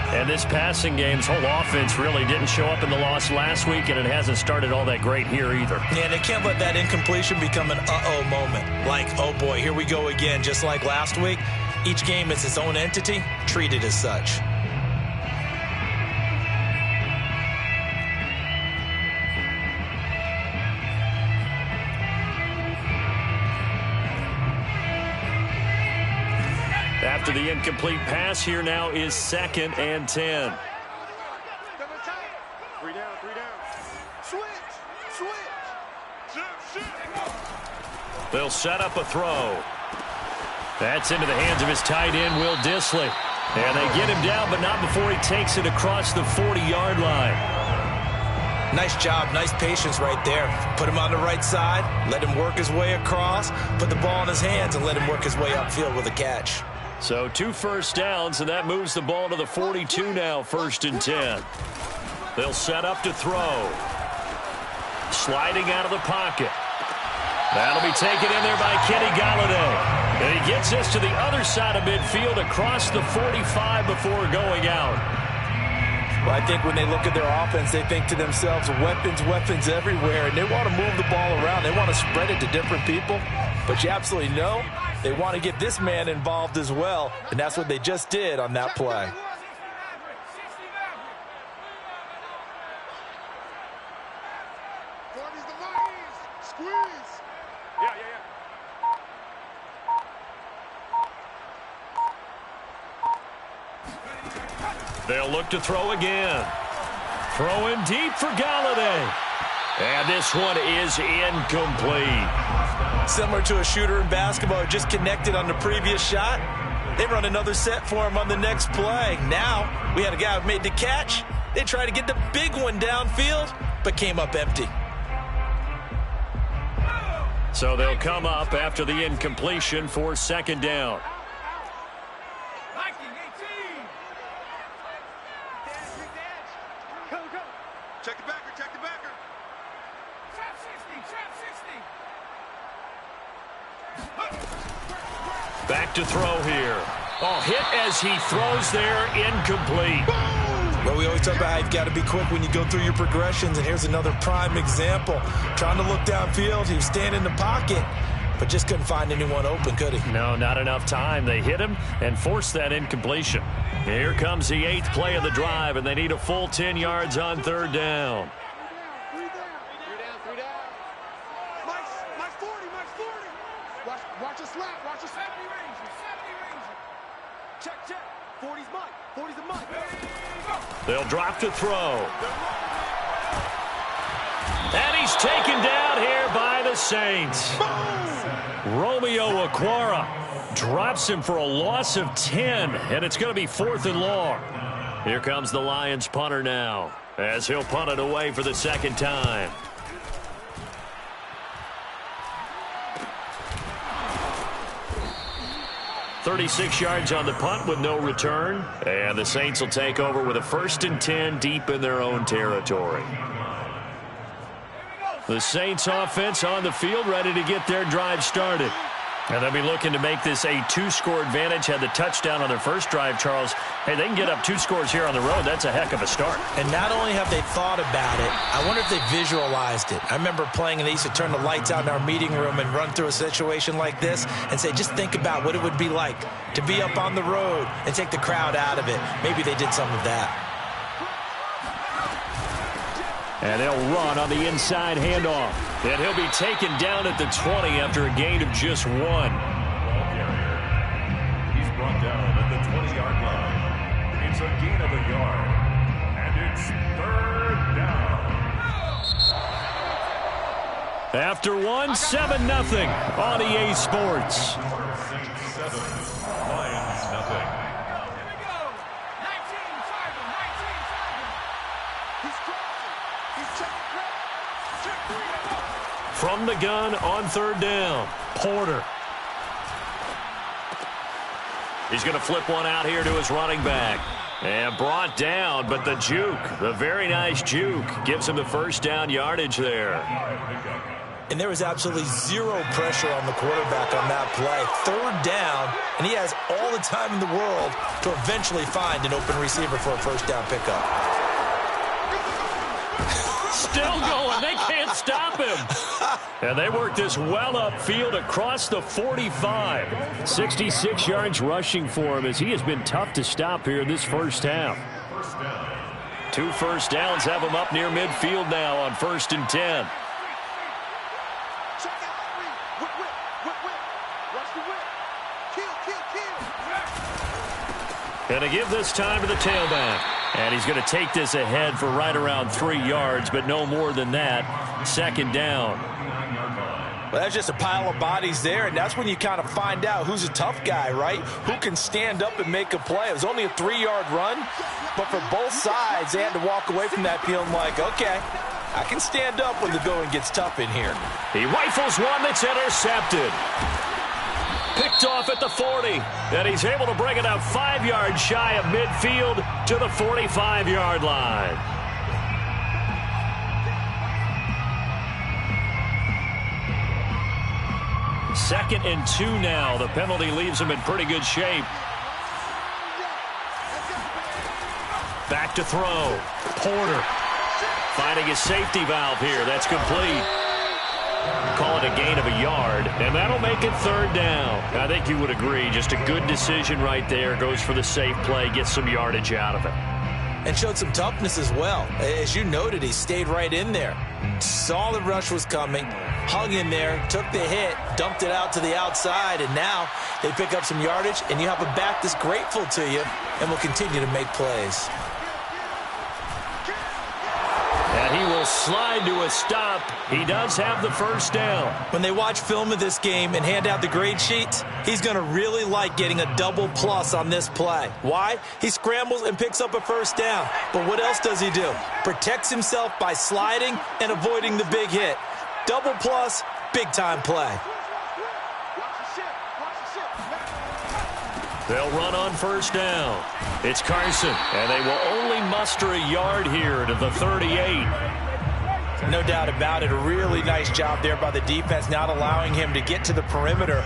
Speaker 2: And this passing game's whole offense really didn't show up in the loss last week, and it hasn't started all that great here either.
Speaker 3: Yeah, they can't let that incompletion become an uh-oh moment. Like, oh boy, here we go again, just like last week. Each game is its own entity, treated as such.
Speaker 2: After the incomplete pass, here now is 2nd and 10.
Speaker 4: 3 down, 3 down. Switch.
Speaker 2: They'll set up a throw. That's into the hands of his tight end, Will Dissly. And they get him down, but not before he takes it across the 40-yard line.
Speaker 3: Nice job, nice patience right there. Put him on the right side, let him work his way across, put the ball in his hands, and let him work his way upfield with a catch.
Speaker 2: So 2 first downs, and that moves the ball to the 42 now, 1st and 10. They'll set up to throw. Sliding out of the pocket. That'll be taken in there by Kenny Galladay. And he gets this to the other side of midfield across the 45 before going out.
Speaker 3: Well, I think when they look at their offense, they think to themselves, weapons everywhere, and they want to move the ball around. They want to spread it to different people. But you absolutely know they want to get this man involved as well, and that's what they just did on that play.
Speaker 4: Squeeze. Yeah.
Speaker 2: They'll look to throw again. Throwing deep for Galladay. And this one is incomplete.
Speaker 3: Similar to a shooter in basketball who just connected on the previous shot. They run another set for him on the next play. Now, we had a guy who made the catch. They tried to get the big one downfield, but came up empty.
Speaker 2: So they'll come up after the incompletion for 2nd down.
Speaker 4: Check the backer. Trap 60.
Speaker 2: Back to throw here. Oh, hit as he throws there, incomplete.
Speaker 3: Well, we always talk about how you've got to be quick when you go through your progressions, and here's another prime example. Trying to look downfield, he was standing in the pocket, but just couldn't find anyone open, could he?
Speaker 2: No, not enough time. They hit him and forced that incompletion. Here comes the 8th play of the drive, and they need a full 10 yards on 3rd down.
Speaker 4: 3 down. Mike's 40. Watch a slap. Watch a 70 ranger. Check. 40's Mike. 40's a Mike.
Speaker 2: They'll drop to throw. And he's taken down here by the Saints. Romeo Okwara drops him for a loss of 10, and it's going to be 4th and long. Here comes the Lions punter now, as he'll punt it away for the 2nd time. .36 yards on the punt with no return. And the Saints will take over with a 1st and 10 deep in their own territory. The Saints offense on the field ready to get their drive started. And they'll be looking to make this a 2-score advantage. Had the touchdown on their first drive, Charles. Hey, they can get up 2 scores here on the road. That's a heck of a start.
Speaker 3: And not only have they thought about it, I wonder if they visualized it. I remember playing, and they used to turn the lights out in our meeting room and run through a situation like this and say, just think about what it would be like to be up on the road and take the crowd out of it. Maybe they did some of that.
Speaker 2: And they'll run on the inside handoff. And he'll be taken down at the 20 after a gain of just 1.
Speaker 8: He's brought down at the 20-yard line. It's a gain of a yard. And it's 3rd down.
Speaker 2: After 1, 7-0 on EA Sports.
Speaker 8: Saints 7, Lions nothing.
Speaker 2: From the gun on 3rd down, Porter. He's going to flip one out here to his running back. And brought down, but the juke, the very nice juke, gives him the first down yardage there.
Speaker 3: And there was absolutely zero pressure on the quarterback on that play. Third down, and he has all the time in the world to eventually find an open receiver for a first down pickup.
Speaker 2: Still going. They can't stop him. And they work this well upfield across the 45. 66 yards rushing for him as he has been tough to stop here this first half. 2 first downs have him up near midfield now on 1st and 10. And to give this time to the tailback. And he's going to take this ahead for right around 3 yards, but no more than that. 2nd down.
Speaker 3: Well, that's just a pile of bodies there, and that's when you kind of find out who's a tough guy, right? Who can stand up and make a play. It was only a 3-yard run, but for both sides, they had to walk away from that feeling like, okay, I can stand up when the going gets tough in here.
Speaker 2: He rifles one that's intercepted. Picked off at the 40, and he's able to bring it out 5 yards shy of midfield to the 45-yard line. Second and 2 now. The penalty leaves him in pretty good shape. Back to throw. Porter finding his safety valve here. That's complete. Call it a gain of a yard, and that'll make it 3rd down. I think you would agree. Just a good decision right there. Goes for the safe play, gets some yardage out of it.
Speaker 3: And showed some toughness as well. As you noted, he stayed right in there. Saw the rush was coming, hung in there, took the hit, dumped it out to the outside, and now they pick up some yardage, and you have a back that's grateful to you and will continue to make plays.
Speaker 2: And he will slide to a stop. He does have the first down.
Speaker 3: When they watch film of this game and hand out the grade sheets, he's going to really like getting a double plus on this play. Why? He scrambles and picks up a first down. But what else does he do? Protects himself by sliding and avoiding the big hit. Double plus, big-time play.
Speaker 2: They'll run on first down. It's Carson, and they will only muster a yard here to the 38.
Speaker 3: No doubt about it. A really nice job there by the defense, not allowing him to get to the perimeter.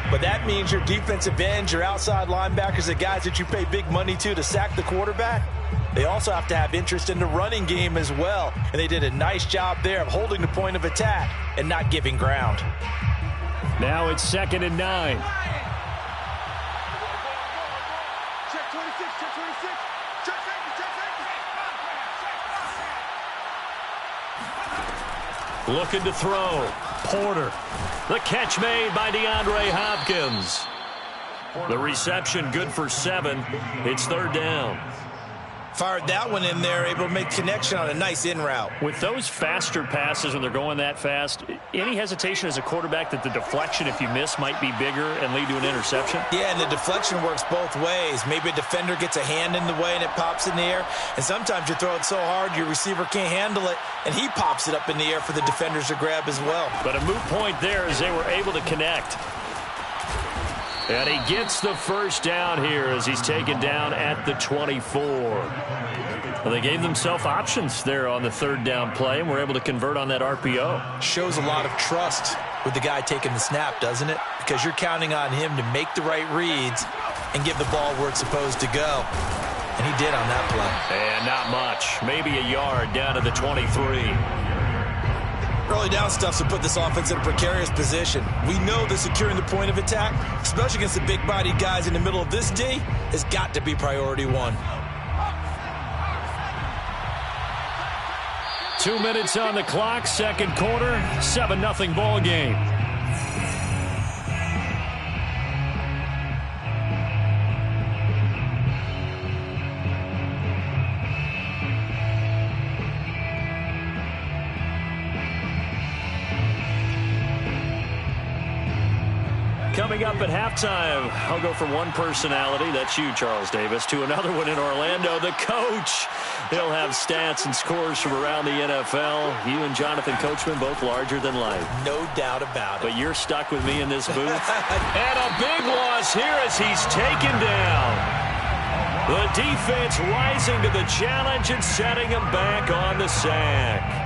Speaker 3: But that means your defensive ends, your outside linebackers, the guys that you pay big money to sack the quarterback, they also have to have interest in the running game as well. And they did a nice job there of holding the point of attack and not giving ground.
Speaker 2: Now it's 2nd and 9. Looking to throw. Porter. The catch made by DeAndre Hopkins. The reception good for 7. It's 3rd down.
Speaker 3: Fired that one in there, able to make connection on a nice in route.
Speaker 2: With those faster passes when they're going that fast, any hesitation as a quarterback that the deflection, if you miss, might be bigger and lead to an interception?
Speaker 3: Yeah, and the deflection works both ways. Maybe a defender gets a hand in the way and it pops in the air. And sometimes you throw it so hard your receiver can't handle it, and he pops it up in the air for the defenders to grab as well.
Speaker 2: But a moot point there as they were able to connect. And he gets the first down here as he's taken down at the 24. Well, they gave themselves options there on the 3rd down play and were able to convert on that RPO.
Speaker 3: Shows a lot of trust with the guy taking the snap, doesn't it? Because you're counting on him to make the right reads and give the ball where it's supposed to go. And he did on that play.
Speaker 2: And not much. Maybe a yard down to the 23.
Speaker 3: Early down stuff to put this offense in a precarious position. We know that securing the point of attack, especially against the big-bodied guys in the middle of this D, has got to be priority 1.
Speaker 2: 2 minutes on the clock, 2nd quarter, 7-0 ball game. Coming up at halftime, I'll go from one personality, that's you, Charles Davis, to another one in Orlando, the coach. He'll have stats and scores from around the NFL. You and Jonathan Coachman, both larger than life.
Speaker 3: No doubt about it.
Speaker 2: But you're stuck with me in this booth. And a big loss here as he's taken down.
Speaker 5: The defense rising to the challenge and setting him back on the sack.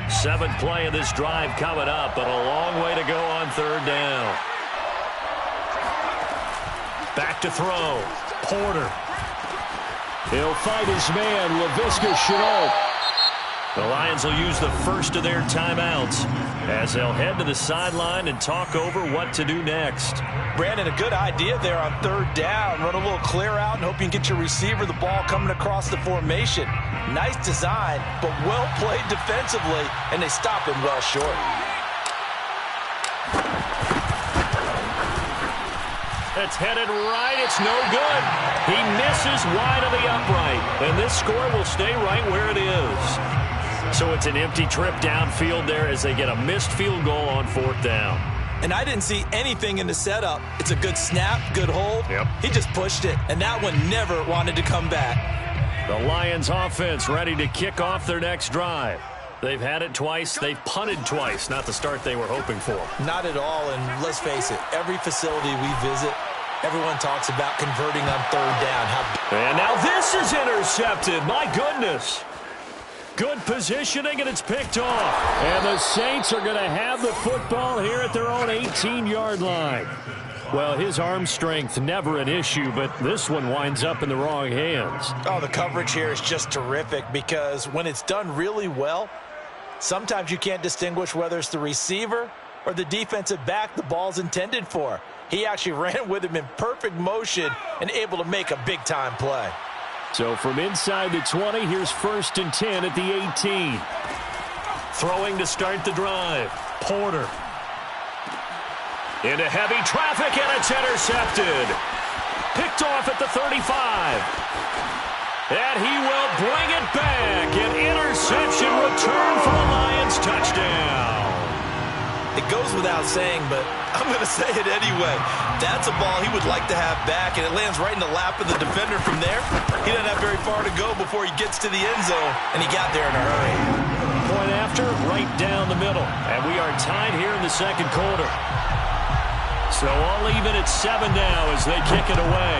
Speaker 5: 7th play of this drive coming up, but a long way to go on 3rd down. Back to throw. Porter. He'll fight his man, Laviska Shenault. The Lions will use the first of their timeouts as they'll head to the sideline and talk over what to do next.
Speaker 3: Brandon, a good idea there on 3rd down. Run a little clear out and hope you can get your receiver the ball coming across the formation. Nice design, but well played defensively, and they stop him well short.
Speaker 5: It's headed right. It's no good. He misses wide of the upright, and this score will stay right where it is. So it's an empty trip downfield there as they get a missed field goal on 4th down.
Speaker 3: And I didn't see anything in the setup. It's a good snap, good hold.
Speaker 5: Yep.
Speaker 3: He just pushed it, and that one never wanted to come back.
Speaker 5: The Lions offense ready to kick off their next drive. They've had it twice. They've punted twice. Not the start they were hoping for.
Speaker 3: Not at all, and let's face it, every facility we visit, everyone talks about converting on 3rd down.
Speaker 5: And now this is intercepted. My goodness. Good positioning, and it's picked off. And the Saints are going to have the football here at their own 18-yard line. Well, his arm strength never an issue, but this one winds up in the wrong hands.
Speaker 3: Oh, the coverage here is just terrific because when it's done really well, sometimes you can't distinguish whether it's the receiver or the defensive back the ball's intended for. He actually ran with him in perfect motion and able to make a big-time play.
Speaker 5: So from inside the 20, here's 1st and 10 at the 18. Throwing to start the drive. Porter. Into heavy traffic, and it's intercepted. Picked off at the 35. And he will bring it back. An interception return for a Lions touchdown.
Speaker 3: It goes without saying, but I'm going to say it anyway. That's a ball he would like to have back, and it lands right in the lap of the defender from there. He doesn't have very far to go before he gets to the end zone, and he got there in a hurry.
Speaker 5: Point after, right down the middle. And we are tied here in the 2nd quarter. So all even at 7 now as they kick it away.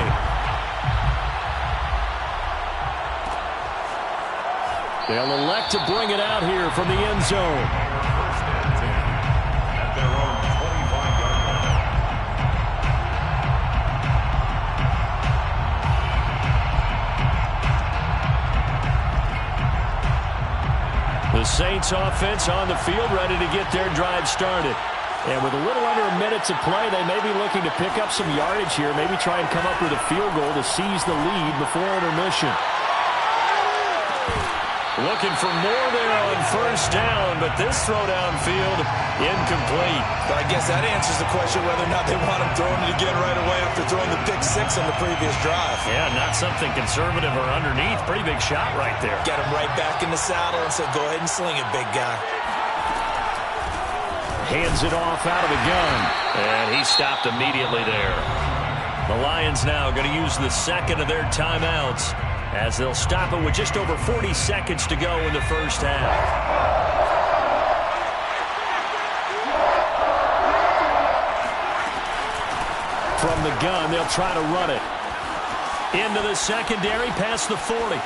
Speaker 5: They'll elect to bring it out here from the end zone.
Speaker 8: At their own 25-yard line.
Speaker 5: The Saints offense on the field ready to get their drive started. And with a little under a minute to play, they may be looking to pick up some yardage here, maybe try and come up with a field goal to seize the lead before intermission. Looking for more there on 1st down, but this throw downfield incomplete.
Speaker 3: But I guess that answers the question whether or not they want him throwing it again right away after throwing the pick 6 on the previous drive.
Speaker 5: Yeah, not something conservative or underneath. Pretty big shot right there.
Speaker 3: Get him right back in the saddle and said, go ahead and sling it, big guy.
Speaker 5: Hands it off out of the gun. And he stopped immediately there. The Lions now going to use the 2nd of their timeouts as they'll stop it with just over 40 seconds to go in the 1st half. From the gun, they'll try to run it. Into the secondary, past the 40.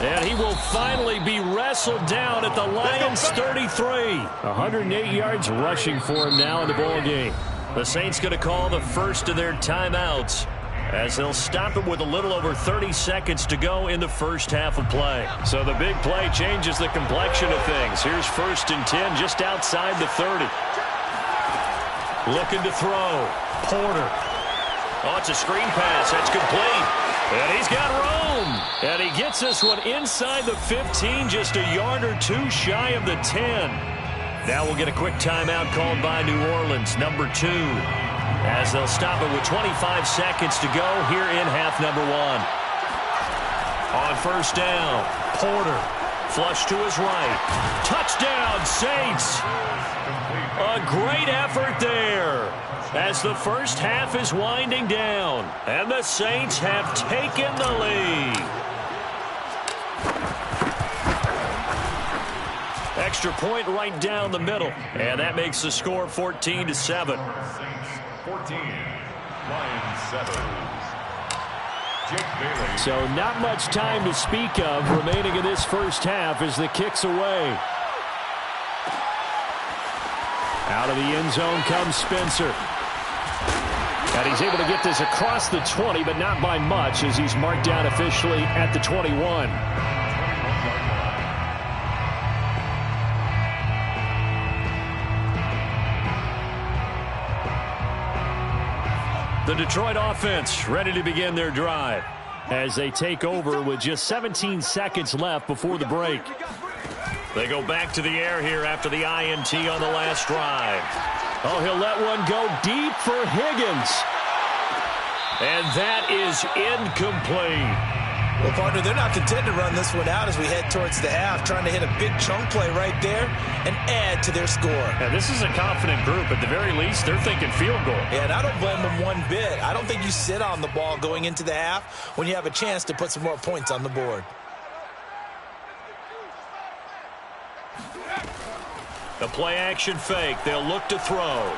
Speaker 5: And he will finally be wrestled down at the Lions' 33. 108 yards rushing for him now in the ball game. The Saints going to call the first of their timeouts as they'll stop it with a little over 30 seconds to go in the 1st half of play. So the big play changes the complexion of things. Here's 1st and 10 just outside the 30. Looking to throw. Porter. Oh, it's a screen pass. That's complete. And he's got room. And he gets this one inside the 15, just a yard or two shy of the 10. Now we'll get a quick timeout called by New Orleans, number 2, as they'll stop it with 25 seconds to go here in half number 1. On 1st down, Porter, flush to his right. Touchdown, Saints. A great effort there as the 1st half is winding down, and the Saints have taken the lead.
Speaker 2: extra point right down the middle. And that makes the score 14-7.
Speaker 8: Saints 14, Lions 7. Jake Bailey.
Speaker 5: So not much time to speak of remaining in this first half as the kick's away. Out of the end zone comes Spencer. And he's able to get this across the 20, but not by much as he's marked down officially at the 21.
Speaker 2: The Detroit offense ready to begin their drive as they take over with just 17 seconds left before the break. They go back to the air here after the INT on the last drive. Oh, he'll let one go deep for Higgins. And that is incomplete.
Speaker 3: Well, partner, they're not content to run this one out as we head towards the half, trying to hit a big chunk play right there and add to their score.
Speaker 2: Yeah, this is a confident group. At the very least, they're thinking field goal.
Speaker 3: Yeah, and I don't blame them one bit. I don't think you sit on the ball going into the half when you have a chance to put some more points on the board.
Speaker 2: The play-action fake. They'll look to throw.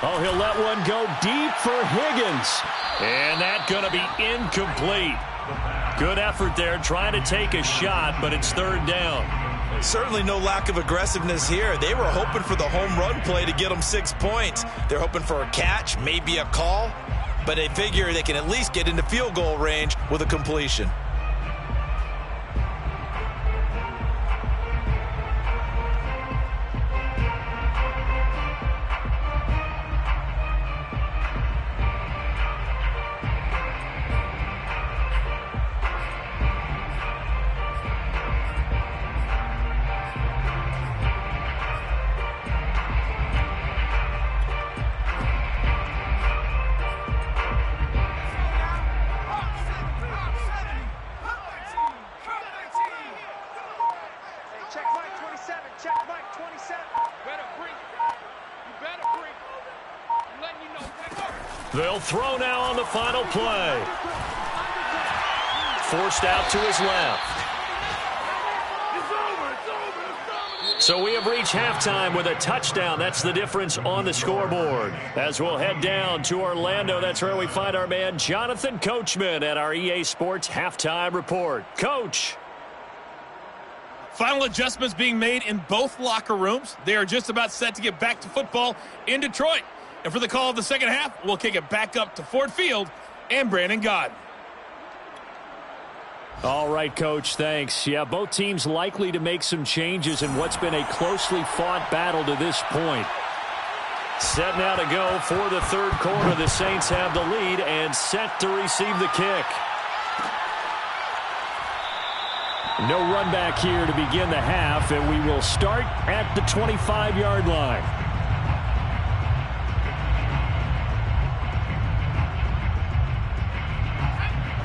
Speaker 2: Oh, he'll let one go deep for Higgins. And that's going to be incomplete. Good effort there trying to take a shot, but it's third down.
Speaker 3: Certainly no lack of aggressiveness here. They were hoping for the home run play to get them 6 points. They're hoping for a catch, maybe a call, but they figure they can at least get into field goal range with a completion.
Speaker 2: They'll throw now on the final play. Forced out to his left. So we have reached halftime with a touchdown. That's the difference on the scoreboard. As we'll head down to Orlando, that's where we find our man Jonathan Coachman at our EA Sports Halftime Report. Coach.
Speaker 9: Final adjustments being made in both locker rooms. They are just about set to get back to football in Detroit. And for the call of the second half, we'll kick it back up to Ford Field and Brandon Gaudin.
Speaker 5: All right, Coach, thanks. Yeah, both teams likely to make some changes in what's been a closely fought battle to this point.
Speaker 2: Set now to go for the third quarter. The Saints have the lead and set to receive the kick.
Speaker 5: No run back here to begin the half, and we will start at the 25-yard line.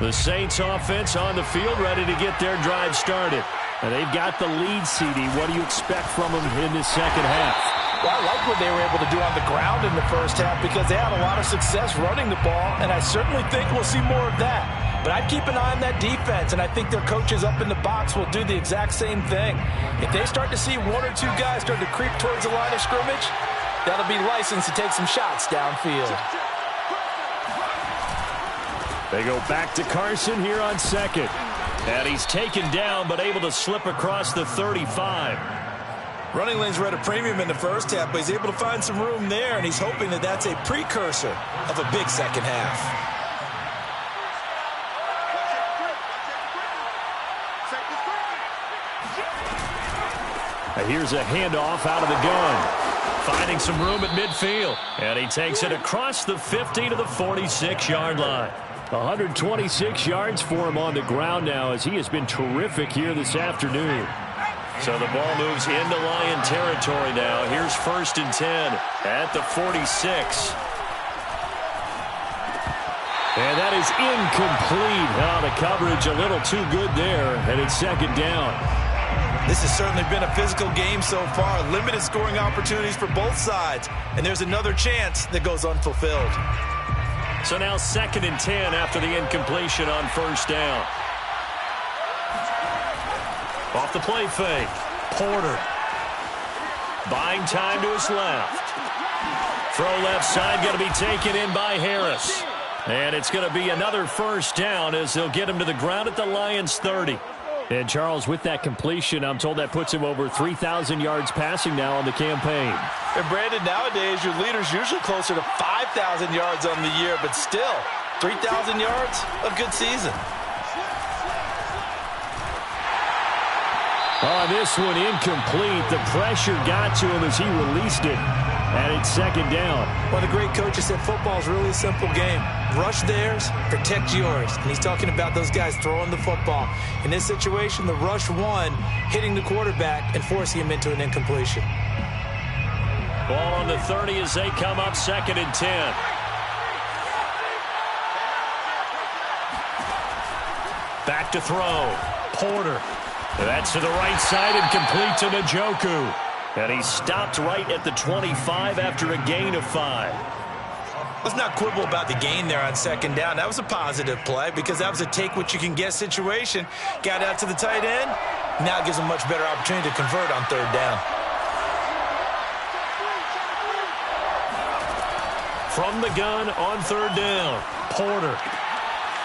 Speaker 2: The Saints offense on the field ready to get their drive started.
Speaker 5: And they've got the lead, CD. What do you expect from them in this second half?
Speaker 3: Well, I like what they were able to do on the ground in the first half because they had a lot of success running the ball, and I certainly think we'll see more of that. But I'd keep an eye on that defense, and I think their coaches up in the box will do the exact same thing. If they start to see one or two guys start to creep towards the line of scrimmage, that'll be licensed to take some shots downfield.
Speaker 5: They go back to Carson here on second.
Speaker 2: And he's taken down but able to slip across the 35.
Speaker 3: Running lanes were at a premium in the first half, but he's able to find some room there, and he's hoping that that's a precursor of a big second half.
Speaker 5: And here's a handoff out of the gun.
Speaker 2: Finding some room at midfield. And he takes it across the 50 to the 46-yard line.
Speaker 5: 126 yards for him on the ground now as he has been terrific here this afternoon.
Speaker 2: So the ball moves into Lion territory now. Here's 1st and 10 at the 46.
Speaker 5: And that is incomplete. Oh, the coverage a little too good there, and it's second down.
Speaker 3: This has certainly been a physical game so far. Limited scoring opportunities for both sides. And there's another chance that goes unfulfilled.
Speaker 2: So now 2nd and 10 after the incompletion on 1st down. Off the play fake. Porter. Buying time to his left. Throw left side going to be taken in by Harris. And it's going to be another first down as they'll get him to the ground at the Lions 30. And Charles, with that completion, I'm told that puts him over 3,000 yards passing now on the campaign.
Speaker 3: And Brandon, nowadays your leader's usually closer to 5,000 yards on the year, but still, 3,000 yards, a good season.
Speaker 2: On this one, incomplete. The pressure got to him as he released it. And it's second down.
Speaker 3: One of the great coaches said football is really a simple game. Rush theirs, protect yours. And he's talking about those guys throwing the football. In this situation, the rush one, hitting the quarterback and forcing him into an incompletion.
Speaker 2: Ball on the 30 as they come up 2nd and 10. Back to throw. Porter. That's to the right side and complete to Njoku. And he stopped right at the 25 after a gain of 5.
Speaker 3: Let's not quibble about the gain there on second down. That was a positive play because that was a take-what-you-can-get situation. Got out to the tight end. Now it gives him a much better opportunity to convert on third down.
Speaker 2: From the gun on third down, Porter.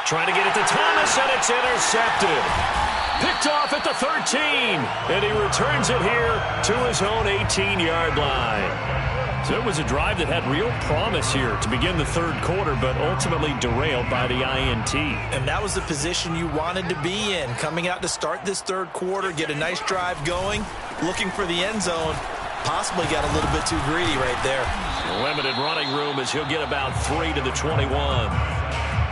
Speaker 2: Trying to get it to Thomas, and it's intercepted. Picked off at the 13, and he returns it here to his own 18-yard line. So it was a drive that had real promise here to begin the third quarter, but ultimately derailed by the INT.
Speaker 3: And that was the position you wanted to be in, coming out to start this third quarter, get a nice drive going, looking for the end zone. Possibly got a little bit too greedy right there.
Speaker 2: Limited running room as he'll get about 3 to the 21.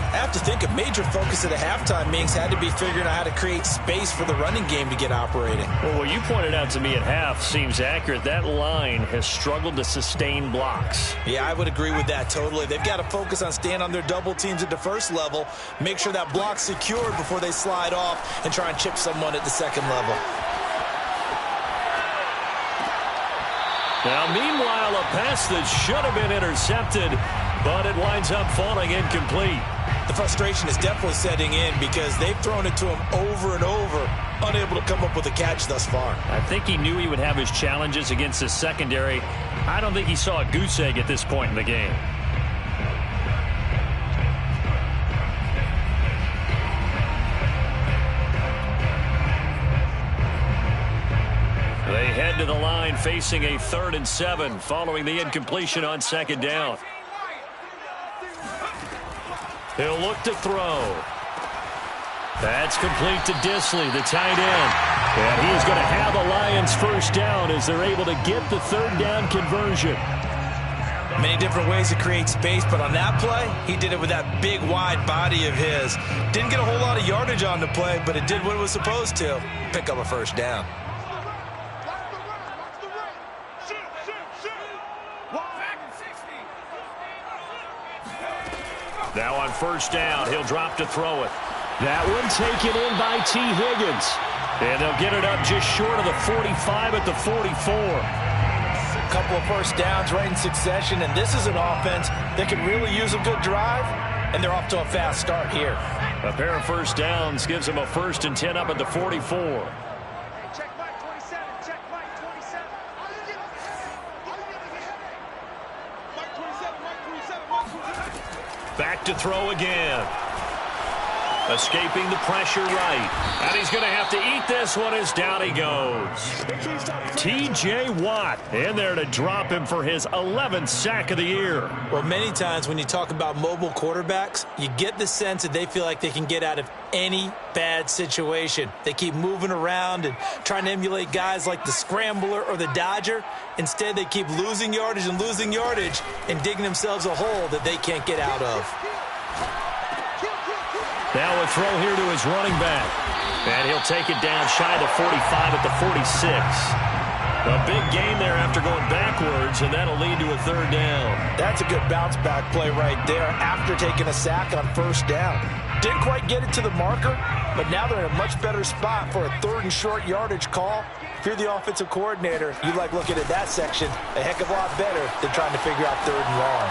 Speaker 3: I have to think a major focus at a halftime meetings had to be figuring out how to create space for the running game to get operating.
Speaker 2: Well, what you pointed out to me at half seems accurate. That line has struggled to sustain blocks.
Speaker 3: Yeah, I would agree with that totally. They've got to focus on staying on their double teams at the first level, make sure that block's secured before they slide off and try and chip someone at the second level.
Speaker 2: Now, meanwhile, a pass that should have been intercepted, but it winds up falling incomplete.
Speaker 3: The frustration is definitely setting in because they've thrown it to him over and over, unable to come up with a catch thus far.
Speaker 2: I think he knew he would have his challenges against the secondary. I don't think he saw a goose egg at this point in the game. They head to the line facing a 3rd and 7 following the incompletion on second down. He'll look to throw. That's complete to Disley, the tight end. And he is going to have the Lions first down as they're able to get the third down conversion.
Speaker 3: Many different ways to create space, but on that play, he did it with that big, wide body of his. Didn't get a whole lot of yardage on the play, but it did what it was supposed to. Pick up a first down.
Speaker 2: Now on first down, he'll drop to throw it. That one taken in by T. Higgins. And they'll get it up just short of the 45 at the 44.
Speaker 3: A couple of first downs right in succession, and this is an offense that can really use a good drive, and they're off to a fast start here.
Speaker 2: A pair of first downs gives them a 1st and 10 up at the 44. Back to throw again. Escaping the pressure right. And he's going to have to eat this one as down he goes. T.J. Watt in there to drop him for his 11th sack of the year.
Speaker 3: Well, many times when you talk about mobile quarterbacks, you get the sense that they feel like they can get out of any bad situation. They keep moving around and trying to emulate guys like the Scrambler or the Dodger. Instead, they keep losing yardage and digging themselves a hole that they can't get out of.
Speaker 2: Now a throw here to his running back. And he'll take it down shy of the 45 at the 46. A big gain there after going backwards, and that'll lead to a third down.
Speaker 3: That's a good bounce-back play right there after taking a sack on first down. Didn't quite get it to the marker, but now they're in a much better spot for a 3rd and short yardage call. If you're the offensive coordinator, you like looking at that section a heck of a lot better than trying to figure out 3rd and long.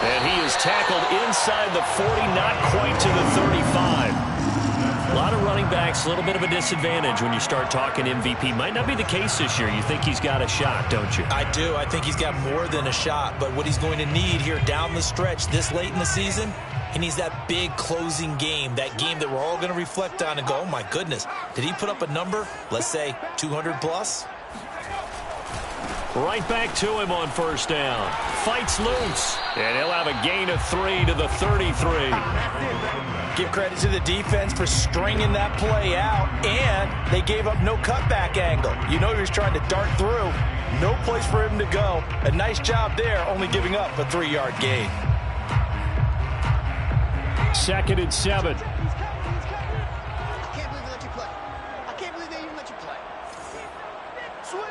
Speaker 2: And he is tackled inside the 40, not quite to the 35. A lot of running backs, a little bit of a disadvantage when you start talking MVP. Might not be the case this year. You think he's got a shot, don't you?
Speaker 3: I do. I think he's got more than a shot. But what he's going to need here down the stretch this late in the season, he needs that big closing game, that game that we're all going to reflect on and go, oh, my goodness, did he put up a number, let's say 200 plus?
Speaker 2: Right back to him on first down. Fights loose, and he'll have a gain of 3 to the 33.
Speaker 3: Give credit to the defense for stringing that play out, and they gave up no cutback angle. You know he was trying to dart through. No place for him to go. A nice job there, only giving up a 3-yard gain.
Speaker 2: 2nd and 7.
Speaker 4: I can't believe they let you play. I can't believe they even let you play. Switch.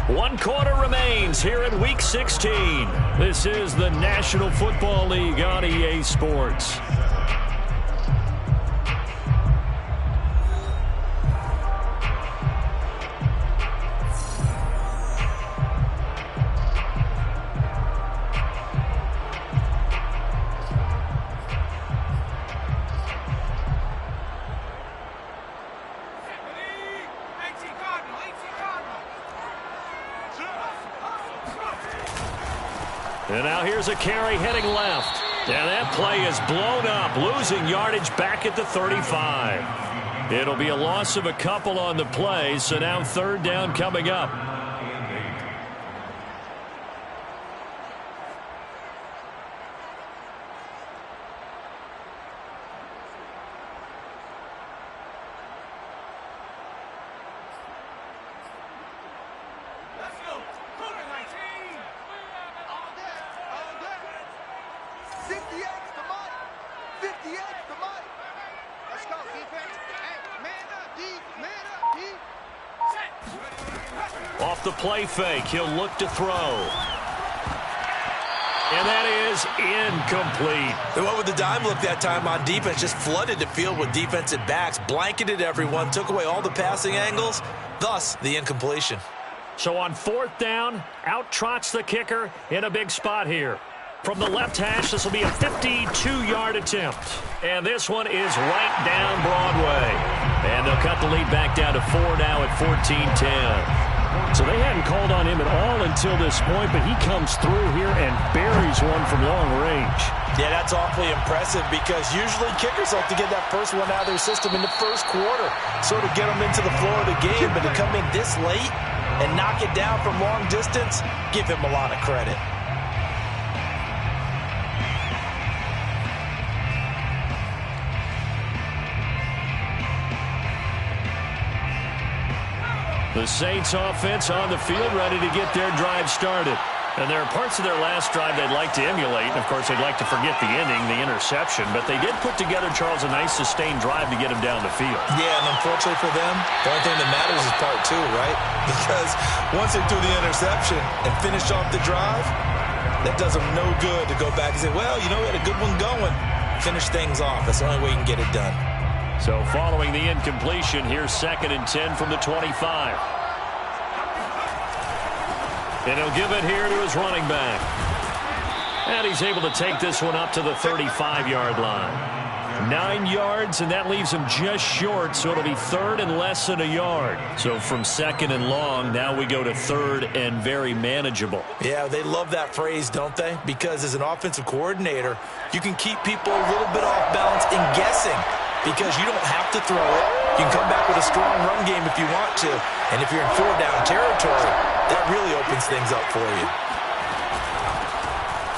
Speaker 2: 1 quarter remains here in Week 16. This is the National Football League on EA Sports. And now here's a carry heading left. And that play is blown up, losing yardage back at the 35. It'll be a loss of a couple on the play, so now 3rd down coming up. Off the play fake, he'll look to throw. And that is incomplete.
Speaker 3: They went with the dime look that time on defense, just flooded the field with defensive backs, blanketed everyone, took away all the passing angles, thus the incompletion.
Speaker 2: So on 4th down, out trots the kicker in a big spot here. From the left hash, this will be a 52-yard attempt. And this one is right down Broadway. And they'll cut the lead back down to 4 now at 14-10. So they hadn't called on him at all until this point, but he comes through here and buries one from long range.
Speaker 3: Yeah, that's awfully impressive because usually kickers like to get that first one out of their system in the first quarter, sort of get them into the flow of the game, but to come in this late and knock it down from long distance, give him a lot of credit.
Speaker 2: The Saints offense on the field, ready to get their drive started. And there are parts of their last drive they'd like to emulate. And, of course, they'd like to forget the ending, the interception. But they did put together, Charles, a nice sustained drive to get him down the field.
Speaker 3: Yeah, and unfortunately for them, the only thing that matters is part 2, right? Because once they threw the interception and finished off the drive, that does them no good to go back and say, well, you know, we had a good one going. Finish things off. That's the only way you can get it done.
Speaker 2: So following the incompletion, here's 2nd and 10 from the 25. And he'll give it here to his running back. And he's able to take this one up to the 35-yard line. 9 yards, and that leaves him just short, so it'll be 3rd and less than a yard. So from 2nd and long, now we go to 3rd and very manageable.
Speaker 3: Yeah, they love that phrase, don't they? Because as an offensive coordinator, you can keep people a little bit off balance and guessing because you don't have to throw it. You can come back with a strong run game if you want to. And if you're in 4-down territory, that really opens things up for you.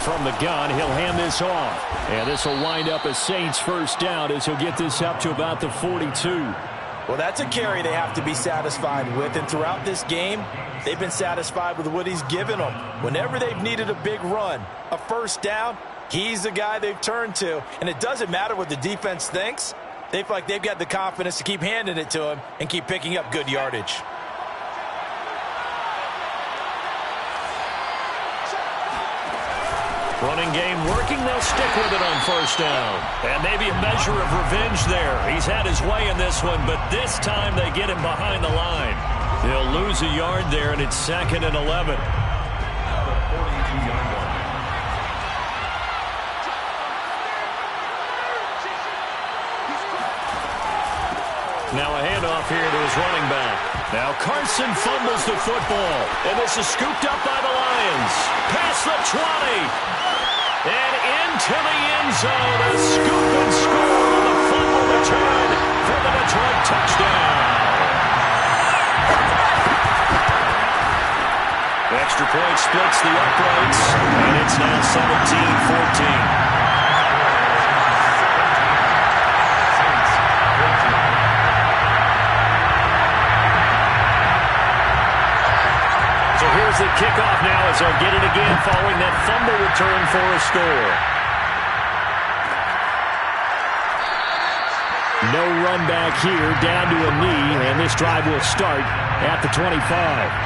Speaker 2: From the gun, he'll hand this off. And this will wind up a Saints first down as he'll get this up to about the 42.
Speaker 3: Well, that's a carry they have to be satisfied with. And throughout this game, they've been satisfied with what he's given them. Whenever they've needed a big run, a first down, he's the guy they've turned to. And it doesn't matter what the defense thinks. They feel like they've got the confidence to keep handing it to him and keep picking up good yardage.
Speaker 2: Running game working. They'll stick with it on first down. And maybe a measure of revenge there. He's had his way in this one, but this time they get him behind the line. They'll lose a yard there, and it's 2nd and 11. Now a handoff here to his running back. Now Carson fumbles the football, and this is scooped up by the Lions. Past the 20, and into the end zone. A scoop and score on the fumble return for the Detroit touchdown. Extra point splits the uprights, and it's now 17-14. So here's the kickoff now as they'll get it again following that fumble return for a score. No run back here, down to a knee, and this drive will start at the 25.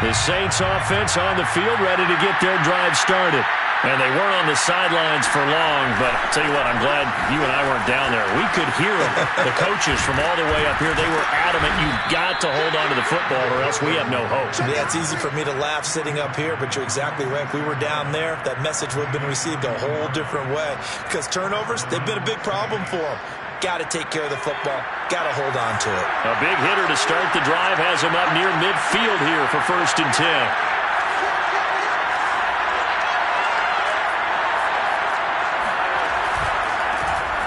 Speaker 2: The Saints offense on the field ready to get their drive started. And they weren't on the sidelines for long, but I'll tell you what, I'm glad you and I weren't down there. We could hear the coaches from all the way up here. They were adamant, you've got to hold on to the football or else we have no hope.
Speaker 3: Yeah, it's easy for me to laugh sitting up here, but you're exactly right. If we were down there, that message would have been received a whole different way. Because turnovers, they've been a big problem for them. Got to take care of the football. Got to hold on to it.
Speaker 2: A big hitter to start the drive has him up near midfield here for 1st and 10.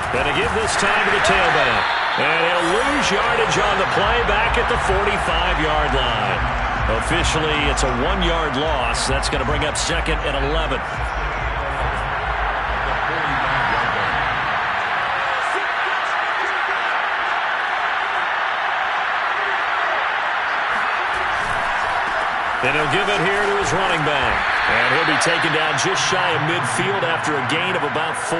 Speaker 2: Gonna give this time to the tailback. And he'll lose yardage on the play back at the 45-yard line. Officially, it's a 1-yard loss. That's going to bring up 2nd and 11. And he'll give it here to his running back. And he'll be taken down just shy of midfield after a gain of about 4.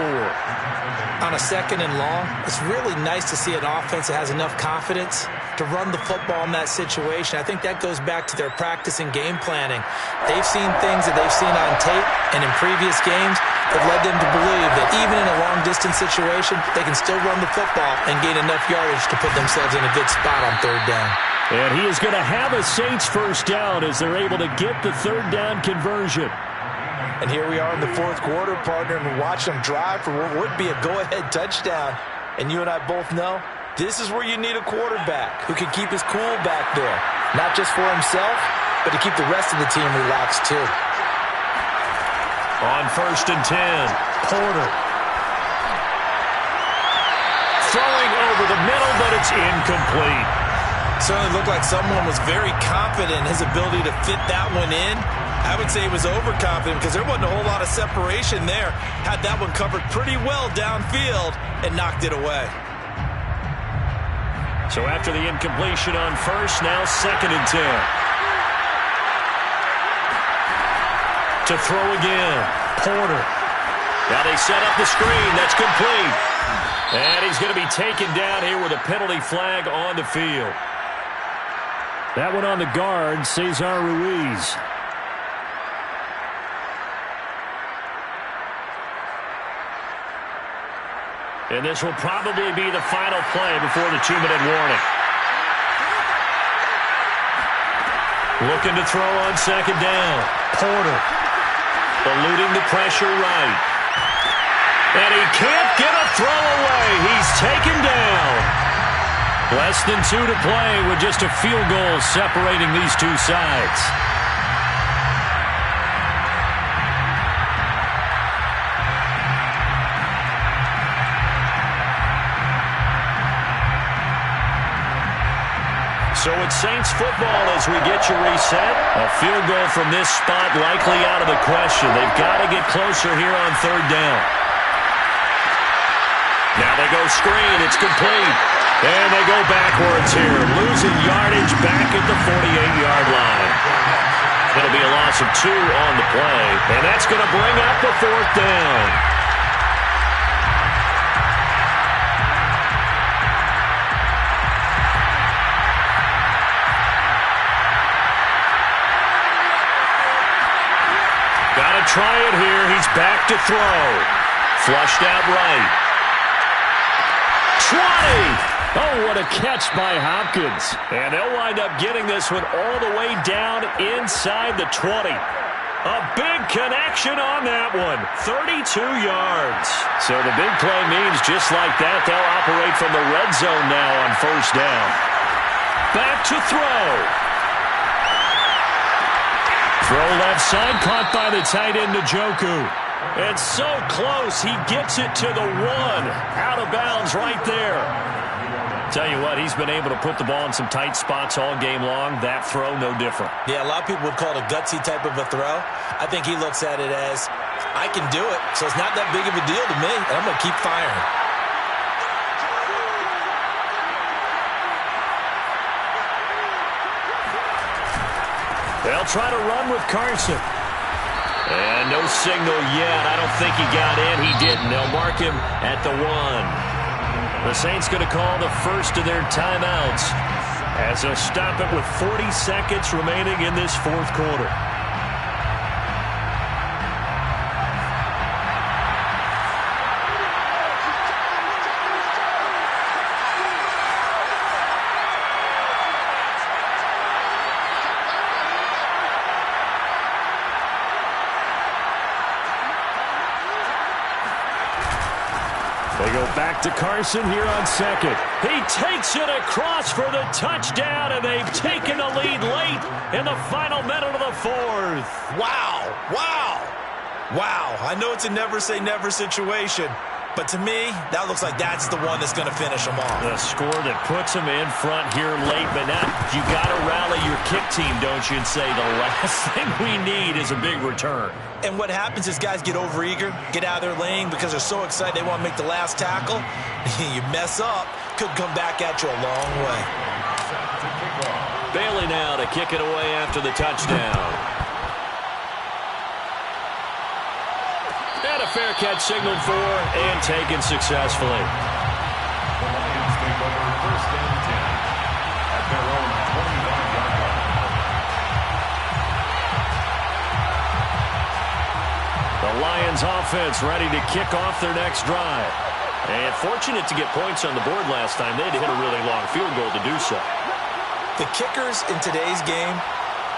Speaker 3: On a 2nd and long, it's really nice to see an offense that has enough confidence to run the football in that situation. I think that goes back to their practice and game planning. They've seen things that they've seen on tape and in previous games that led them to believe that even in a long-distance situation, they can still run the football and gain enough yardage to put themselves in a good spot on 3rd down.
Speaker 2: And he is going to have a Saints 1st down as they're able to get the 3rd down conversion.
Speaker 3: And here we are in the 4th quarter, partner, and we're watching them drive for what would be a go-ahead touchdown. And you and I both know this is where you need a quarterback who can keep his cool back there. Not just for himself, but to keep the rest of the team relaxed too.
Speaker 2: On 1st and 10, Porter. Throwing over the middle, but it's incomplete.
Speaker 3: Certainly looked like someone was very confident in his ability to fit that one in. I would say he was overconfident because there wasn't a whole lot of separation there. Had that one covered pretty well downfield and knocked it away.
Speaker 2: So after the incompletion on 1st, now 2nd and 10. To throw again, Porter. Now they set up the screen. That's complete. And he's going to be taken down here with a penalty flag on the field. That one on the guard, Cesar Ruiz. And this will probably be the final play before the 2-minute warning. Looking to throw on 2nd down. Porter. Eluding the pressure right. And he can't get a throw away. He's taken down. Less than 2 to play with just a field goal separating these two sides. So it's Saints football as we get you reset. A field goal from this spot likely out of the question. They've got to get closer here on 3rd down. Now they go screen. It's complete. And they go backwards here. Losing yardage back at the 48-yard line. It'll be a loss of 2 on the play. And that's going to bring up the 4th down. Got to try it here. He's back to throw. Flushed out right. 20. Oh, what a catch by Hopkins. And they'll wind up getting this one all the way down inside the 20. A big connection on that one. 32 yards. So the big play means just like that, they'll operate from the red zone now on first down. Back to throw. Throw left side, caught by the tight end, Njoku. And so close, he gets it to the 1. Out of bounds right there. Tell you what, he's been able to put the ball in some tight spots all game long. That throw, no different.
Speaker 3: Yeah, a lot of people would call it a gutsy type of a throw. I think he looks at it as, I can do it, so it's not that big of a deal to me, and I'm going to keep firing.
Speaker 2: They'll try to run with Carson. And no signal yet. I don't think he got in. He didn't. They'll mark him at the 1. The Saints going to call the first of their timeouts as they'll stop it with 40 seconds remaining in this fourth quarter. They go back to Carson here on second. He takes it across for the touchdown, and they've taken the lead late in the final minute of the fourth.
Speaker 3: Wow, wow, wow. I know it's a never say never situation, but to me, that looks like that's the one that's going to finish them off.
Speaker 2: The score that puts them in front here late, but now you got to rally your kick team, don't you, and say the last thing we need is a big return.
Speaker 3: And what happens is guys get overeager, get out of their lane because they're so excited they want to make the last tackle. You mess up, could come back at you a long way.
Speaker 2: Bailey now to kick it away after the touchdown. And a fair catch signaled for and taken successfully.
Speaker 8: The Lions take over first and 10 at their own 25-yard line.
Speaker 2: The Lions offense ready to kick off their next drive. And fortunate to get points on the board last time. They had to hit a really long field goal to do so.
Speaker 3: The kickers in today's game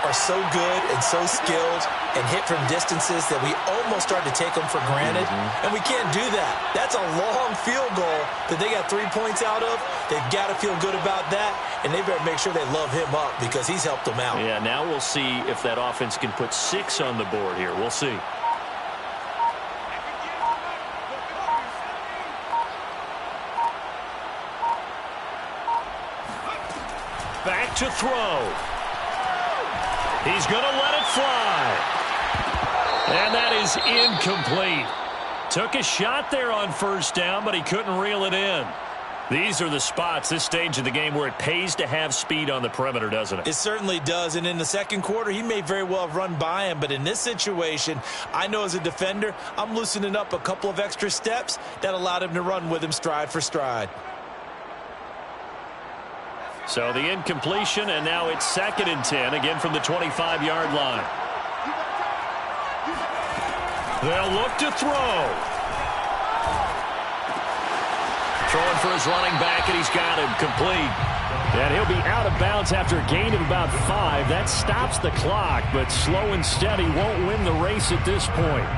Speaker 3: are so good and so skilled and hit from distances that we almost start to take them for granted. And we can't do that. That's a long field goal that they got 3 points out of. They've got to feel good about that, and they better make sure they love him up because he's helped them out.
Speaker 2: Yeah, now we'll see if that offense can put 6 on the board here. We'll see. Back to throw. He's going to let it fly. And that is incomplete. Took a shot there on first down, but he couldn't reel it in. These are the spots, this stage of the game, where it pays to have speed on the perimeter, doesn't it?
Speaker 3: It certainly does. And in the second quarter, he may very well have run by him. But in this situation, I know as a defender, I'm loosening up a couple of extra steps that allowed him to run with him stride for stride.
Speaker 2: So the incompletion, and now it's 2nd and 10, again from the 25-yard line. They'll look to throw. Throwing for his running back, and he's got him complete. And he'll be out of bounds after a gain of about 5. That stops the clock, but slow and steady won't win the race at this point.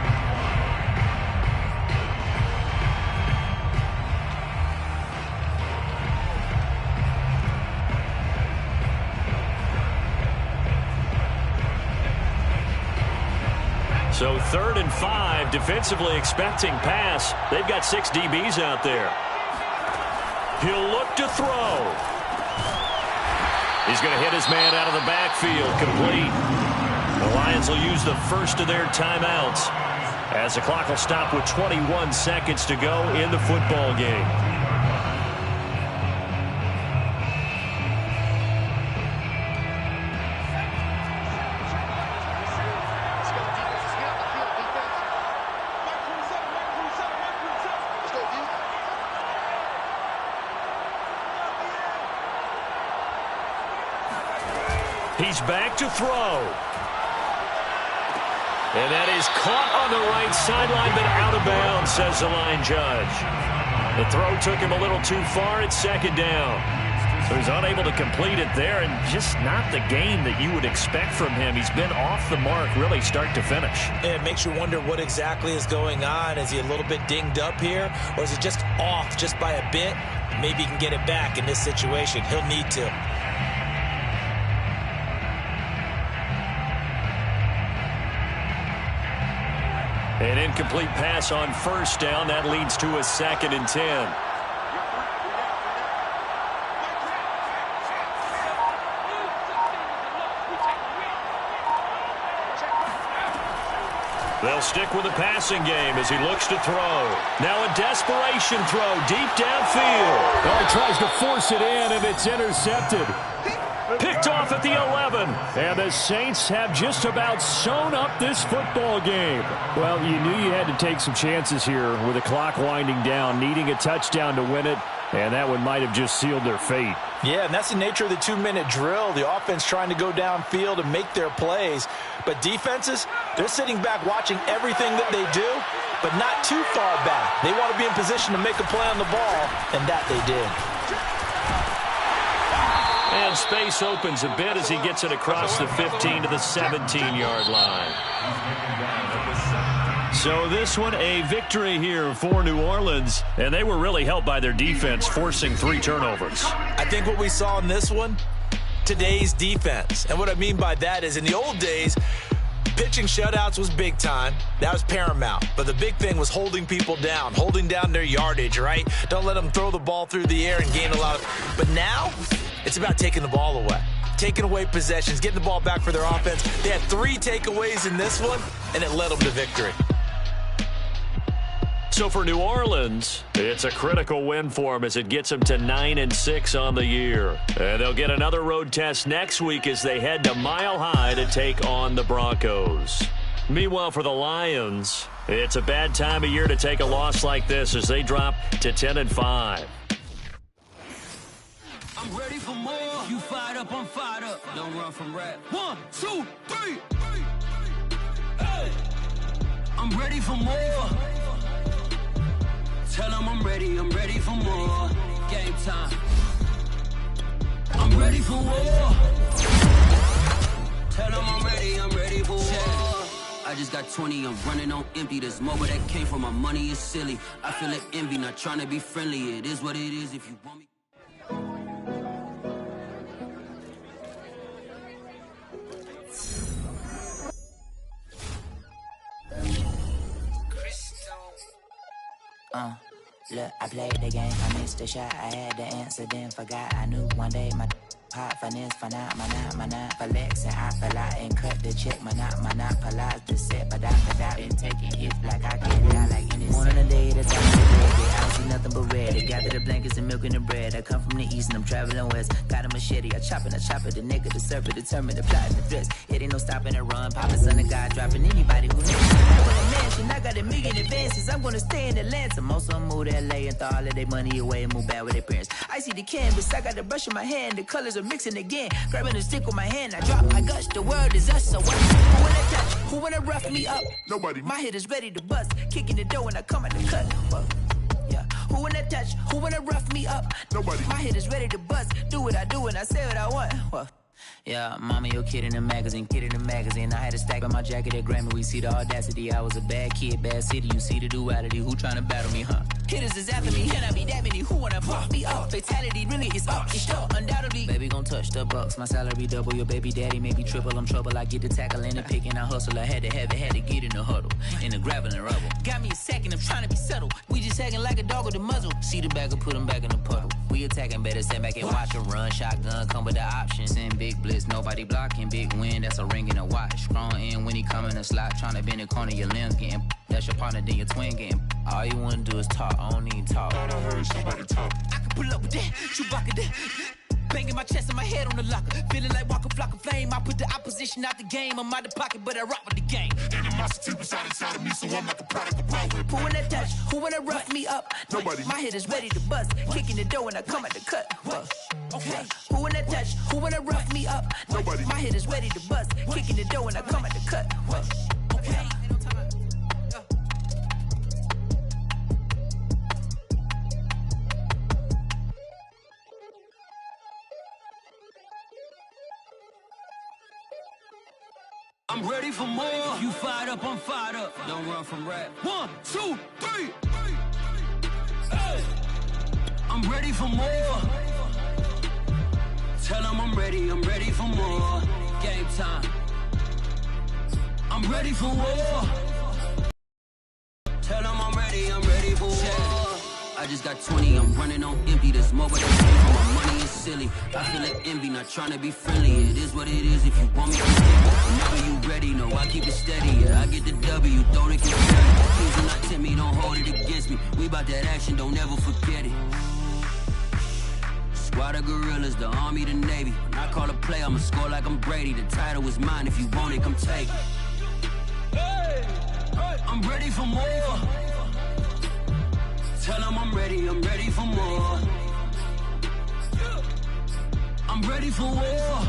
Speaker 2: So 3rd and 5, defensively expecting pass. They've got 6 DBs out there. He'll look to throw. He's going to hit his man out of the backfield, complete. The Lions will use the first of their timeouts as the clock will stop with 21 seconds to go in the football game. He's back to throw. And that is caught on the right sideline, but out of bounds, says the line judge. The throw took him a little too far at second down. So he's unable to complete it there, and just not the game that you would expect from him. He's been off the mark really start to finish.
Speaker 3: Yeah, it makes you wonder what exactly is going on. Is he a little bit dinged up here, or is it just off just by a bit? Maybe he can get it back in this situation. He'll need to.
Speaker 2: An incomplete pass on first down. That leads to a 2nd and 10. They'll stick with the passing game as he looks to throw. Now a desperation throw deep downfield.
Speaker 5: He tries to force it in, and it's intercepted.
Speaker 2: Picked off at the 11.
Speaker 5: And the Saints have just about sewn up this football game. Well, you knew you had to take some chances here with the clock winding down, needing a touchdown to win it, and that one might have just sealed their fate.
Speaker 3: Yeah, and that's the nature of the 2-minute drill. The offense trying to go downfield and make their plays. But defenses, they're sitting back watching everything that they do, but not too far back. They want to be in position to make a play on the ball, and that they did.
Speaker 2: And space opens a bit as he gets it across the 15 to the 17-yard line. So this one a victory here for New Orleans, and they were really helped by their defense forcing 3 turnovers.
Speaker 3: I think what we saw in this one, today's defense. And what I mean by that is in the old days, pitching shutouts was big time. That was paramount. But the big thing was holding people down, holding down their yardage, right? Don't let them throw the ball through the air and gain a lot of... But now, it's about taking the ball away. Taking away possessions, getting the ball back for their offense. They had 3 takeaways in this one, and it led them to victory.
Speaker 2: So for New Orleans, it's a critical win for them as it gets them to 9-6 on the year. And they'll get another road test next week as they head to Mile High to take on the Broncos. Meanwhile, for the Lions, it's a bad time of year to take a loss like this as they drop to 10-5.
Speaker 6: I'm ready for more. You fired up, I'm fired up. Don't run from rap. 1, 2, 3. Hey. I'm ready for more. Tell them I'm ready for more. Game time. I'm ready for war. Tell them I'm ready for war. I just got 20, I'm running on empty. This mobile that came from my money is silly. I feel like envy, not trying to be friendly. It is what it is if you want me.
Speaker 10: Look, I played the game, I missed the shot. I had the answer, then forgot. I knew one day my pop for this, for not, my not, for Lex, and I fell out and cut the check. My not, polize the set, but I been taking hits like I get out like any morning a day, the time of the day. I don't see nothing but red. They gather the blankets and milk and the bread. I come from the east and I'm traveling west. Got a machete, I chop it, the nigga, the serpent, determined to plot the threats. It ain't no stopping and run, poppin' son of God, dropping anybody who knows. I want a mansion, I got a million advances. I'm gonna stay in Atlanta. Most of them move to LA and throw all of their money away and move back with their parents. I see the canvas, I got the brush in my hand, the colors are mixing again. Grabbing a stick with my hand, I drop my guts. The world is us, so what? Who wanna touch? Who wanna rough me up? Nobody. My hit is ready to bust, kicking the door when I come at the cut. Whoa. Yeah. Who wanna touch? Who wanna rough me up? Nobody. My hit is ready to bust. Do what I do and I say what I want. Whoa. Yeah, mama, your kid in the magazine, I had a stack on my jacket at Grammy. We see the audacity. I was a bad kid, bad city. You see the duality. Who tryna battle me, huh? Hitters is after me, can I be that many? Who wanna fuck me up? Fatality really is up, it's sure, undoubtedly. Baby gon' touch the bucks, my salary double. Your baby daddy maybe triple. I'm trouble. I get the tackle and the pick and I hustle. I had to have it, had to get in the huddle, in the gravel and rubble. Got me a second, I'm trying to be subtle. We just acting like a dog with a muzzle. See the bagger, put him back in the puddle. We attacking, better stand back and watch him run. Shotgun come with the option. Send big blitz, nobody blocking. Big win, that's a ring and a watch. Strong in when he come in a slot, trying to bend the corner. Your limbs getting that's your partner, then your twin getting. All you wanna do is talk, I don't need talk. I heard somebody talk. I can pull up with that, Chewbacca that. Banging my chest and my head on the locker. Feeling like Walker Flock of Flame. I put the opposition out the game. I'm out the pocket, but I rock with the game. Animosity beside inside of me, so I'm not the product of power. Who wanna touch? Who wanna rough me up? Nobody. My hit is ready to bust. Kicking the door when I come at the cut. Okay. Who wanna touch? Who wanna rough me up? Nobody. My hit is ready to bust. Kicking the door when I come at the cut. Okay.
Speaker 1: I'm ready for more. If you fired up, I'm fired up. Don't run from rap. 1, 2, 3. Hey. I'm ready for more. Tell them I'm ready for more. Game time. I'm ready for war. Tell them I'm ready for war. I just got 20, I'm running on empty. There's more where they came from, my money is silly. I feel like envy, not trying to be friendly. It is what it is, if you want me to get it. Whenever you ready, no, I keep it steady. Yeah, I get the W, don't it get dirty. Please do not tempt me, don't hold it against me. We about that action, don't ever forget it. Squad of gorillas, the army, the navy. When I call a play, I'ma score like I'm Brady. The title is mine, if you want it, come take it. Hey, I'm ready for more. Tell them I'm ready for more. I'm ready for war.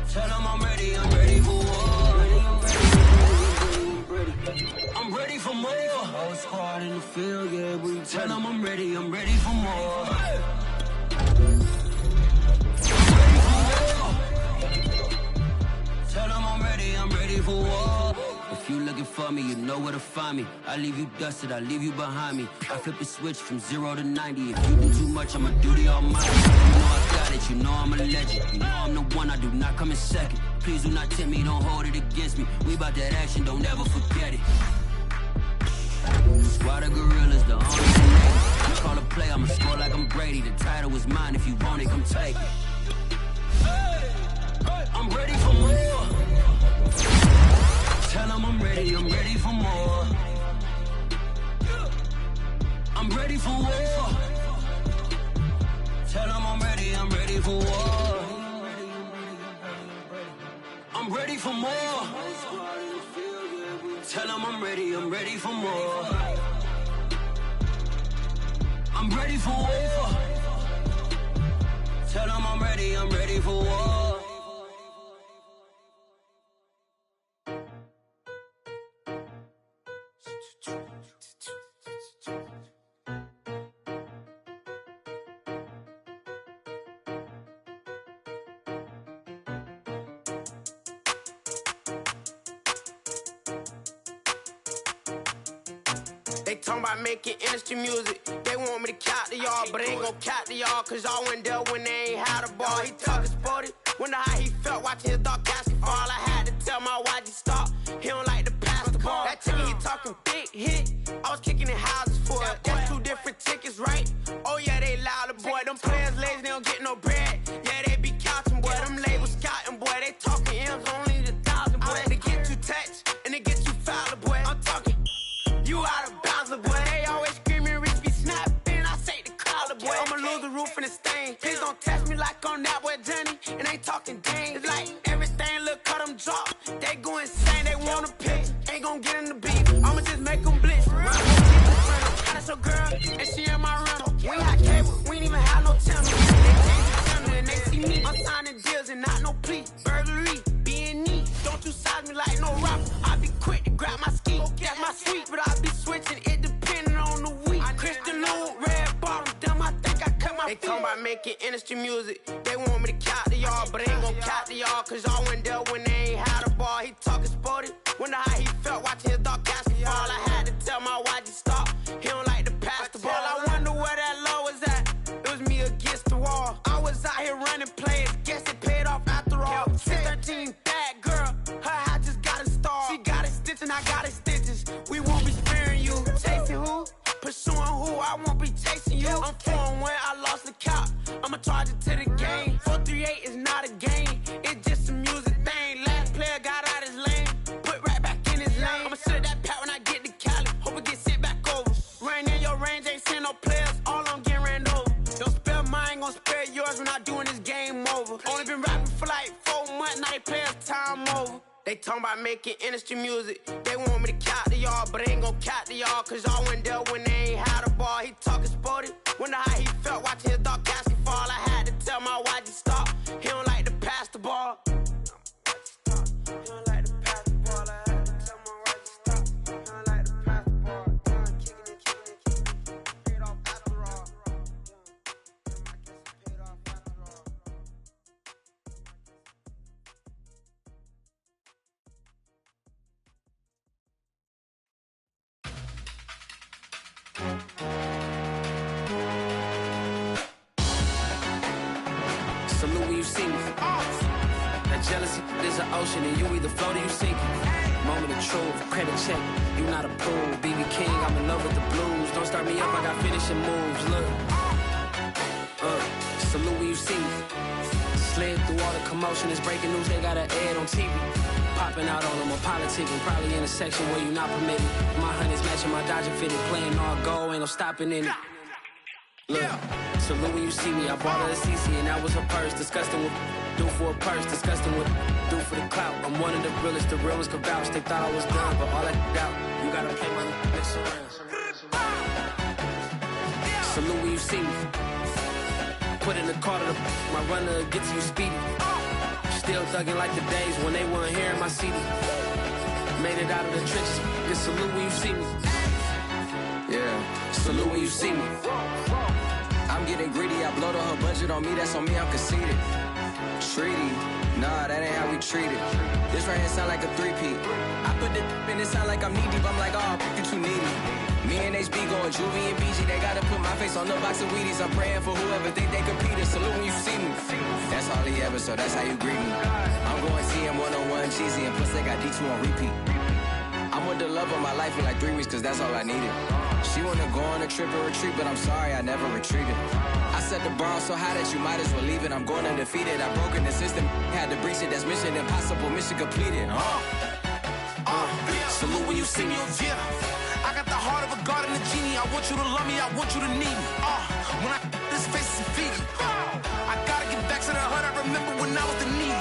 Speaker 1: Tell them I'm ready for war. I'm ready for more. Whole squad in the field, yeah, we tell them I'm ready for more. Tell them I'm ready for war. If you looking for me, you know where to find me. I leave you dusted, I leave you behind me. I flip the switch from 0 to 90. If you do too much, I'ma do the almighty. You know I got it, you know I'm a legend. You know I'm the one, I do not come in second. Please do not tempt me, don't hold it against me. We about that action, don't ever forget it. Squad of gorillas, the army, the navy. You call a play, I'ma score like I'm Brady. The title is mine, if you want it, come take it. I'm ready for more. Tell them I'm ready for more. I'm ready for war. Tell them I'm ready for war. I'm ready for more. Tell them I'm ready for more. I'm ready for war. Tell them I'm ready for war.
Speaker 7: They talking about making industry music. They want me to count to y'all, but ain't gon' count to y'all, cause y'all went there when they ain't had a ball. He talking sporty, wonder how he felt watching his dog Cassie fall. I had to tell my YG stop, he don't like to pass the ball. That chicken, he talking big hit, I was kicking in houses for it. That's 2 different tickets, right? Oh yeah, they louder, boy. Them players lazy, they don't get no bread. Yeah, they be counting, boy. Them labels scouting, boy. They talking M's, only the 1,000, boy. They get you touched, and they get you fouled, boy. I'm talking, you out of bounds, boy. They always screaming, Rich be snapping. I say the collar, boy. I'ma lose the roof in the stain. Please don't test me like on that boy Johnny. And ain't talking dang. It's like everything look cut them drop. They go insane, they want a pitch. Ain't gon' get in the beat. I'ma just make them blitz. That's your girl, and she in my rental. We ain't had cable, we ain't even have no channel. They change the channel and they see me. I'm signing deals and not no plea. Burglary, B&E. Don't you size me like no rapper. I be quick to grab my ski. That's my sweet, but I be switching it depending on the week. Christian Lou, red bottom, damn, I think I cut my feet. They talking about making industry music. They want me to count to y'all, but ain't gon' count to y'all, cause y'all went there when they ain't had a ball. He talking sporty, wonder how he felt watching his dog Cassie fall. I had to tell my YG stop, he don't like to pass the ball. I wonder where that low was at. It was me against the wall. I was out here running plays, guess it paid off after all. 613, bad girl, her hat just got a star. She got it stitching, I got it stitches. We won't be sparing you. Chasing who? Pursuing who? I won't be chasing you. I'm 4-1, I lost the count. I'ma charge it to the game. 438 is not a game, it's just a music thing. Last player got out his lane, put right back in his lane. I'ma sit that pat when I get to Cali, hope it get sent back over. Rain in your range, ain't send no players, all I'm getting ran over. Don't spare mine, gon' spare yours when I doing this game over. Only been rapping for like 4 months, now they play us time over. They talking about making industry music. They want me to count to y'all, but ain't gon' count to y'all, cause y'all went there when they ain't had a ball. He talking sporty, wonder how he felt watching his dog Cassie fall. I had to tell my YG stop, he don't like to pass the ball.
Speaker 1: Salute when you see me. That jealousy is an ocean, and you either float or you sink. Moment of truth, credit check, you not approved. BB King, I'm in love with the blues. Don't start me up, I got finishing moves. Look, salute when you see me. Slid through all the commotion, it's breaking news, they got an ad on TV. Popping out on them, a politicking, probably in a section where you not permitted. My honey's matching my Dodger fitted, playing all gold, ain't no stopping in it. Look, salute when you see me, I bought her a CC and that was her purse. Disgusting with do for a purse, disgusting with do for the clout. I'm one of the realest could vouch. They thought I was done, but all I doubt, you gotta play my next around. Salute when you see me. Put in the car to my runner gets you speedy. Still thugging like the days when they weren't hearing my CD. Made it out of the trenches. Just salute when you see me. Yeah, salute when you see me.
Speaker 11: I'm getting greedy, I blowed on her budget on me, that's on me, I'm conceited. Treaty, nah, that ain't how we treat it. This right here sound like a three-peat. I put the in it sound like I'm knee deep, I'm like, oh, you too needy. Me and HB going Juvie and BG, they gotta put my face on the box of Wheaties. I'm praying for whoever think they competed. Salute when you see me. That's all he ever, so that's how you greet me. I'm going CM 101 cheesy, and plus they got D2 on repeat. I'm with the love of my life in like 3 weeks, cause that's all I needed. She wanna go on a trip and retreat, but I'm sorry, I never retreated. I set the bar so high that you might as well leave it. I'm going undefeated, I've broken the system, had to breach it, that's mission impossible, mission completed.
Speaker 1: Salute when you see me.
Speaker 7: Yeah, I got the heart of a god and a genie. I want you to love me, I want you to need me. When I this face is Fiji. I gotta get back to the hood, I remember when I was the needy.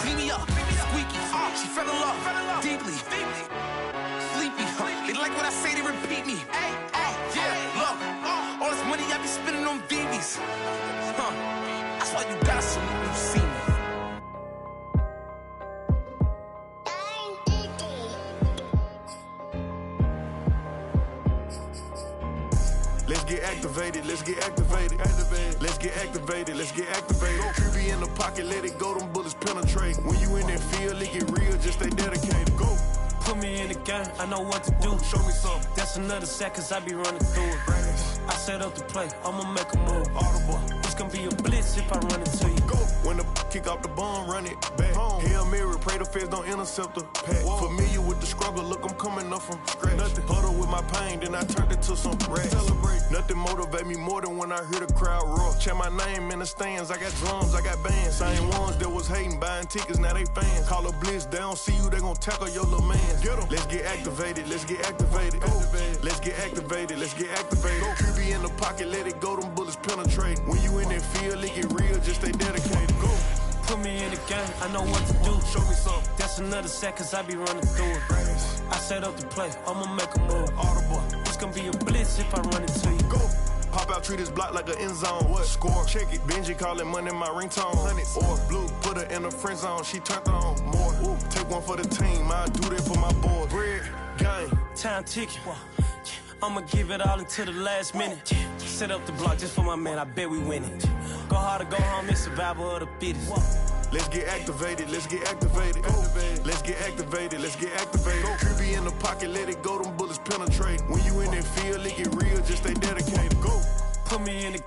Speaker 7: Clean me up, squeaky. She fell in love, deeply. Sleepy, they like what I say, they repeat me. Yeah, look, all this money I be spending on BBs. That's why you gotta salute when you see me.
Speaker 12: Let's get activated, let's get activated. Let's get activated, let's get activated. Creepy in the pocket, let it go, them bullets penetrate. When you in that field, it get real, just stay dedicated. Go.
Speaker 13: Put me in the game, I know what to do.
Speaker 12: Show me something.
Speaker 13: That's another set, cause I be running through it. I set up the play, I'ma make a move.
Speaker 12: Audible.
Speaker 13: It's gonna be a blitz if I run into you.
Speaker 12: Go. When the kick off the bomb, run it back home. Hail Mary, pray the feds don't intercept the pack. Familiar with the struggle, look, I'm coming up from scratch. Nothing huddle with my pain, then I turned it to some rats. Celebrate. Nothing motivate me more than when I hear the crowd roar. Check my name in the stands, I got drums, I got bands. Same ones that was hating, buying tickets, now they fans. Call a blitz, they don't see you, they gon' tackle your little man. Get 'em. Let's get activated, let's get activated. Go. Let's get activated, let's get activated. QB in the pocket, let it go, them bullets penetrate. When you in that field, it get real, just stay dedicated. Go.
Speaker 13: Put me in the game, I know what to do.
Speaker 12: Show me something.
Speaker 13: That's another set, cause I be running through it. I set up the play, I'ma make a move.
Speaker 12: Audible.
Speaker 13: It's gonna be a blitz if I run into you.
Speaker 12: Go. Pop out, treat this block like an end zone. What? Score, check it. Benji calling money my ringtone. Hundreds or blue, put her in the friend zone. She turned on more. Ooh. Take one for the team, I do that for my boy. Bread, game.
Speaker 13: Time ticking. I'ma give it all until the last minute. Set up the block just for my man, I bet we win it. Go hard or go home, it's survival of the fittest.
Speaker 12: Let's get activated, let's get activated. Let's get activated, let's get activated. Creepy in the pocket, let it go, them bullets penetrate. When you in that field, it get real, just stay dedicated. Go.
Speaker 13: Put me in the game.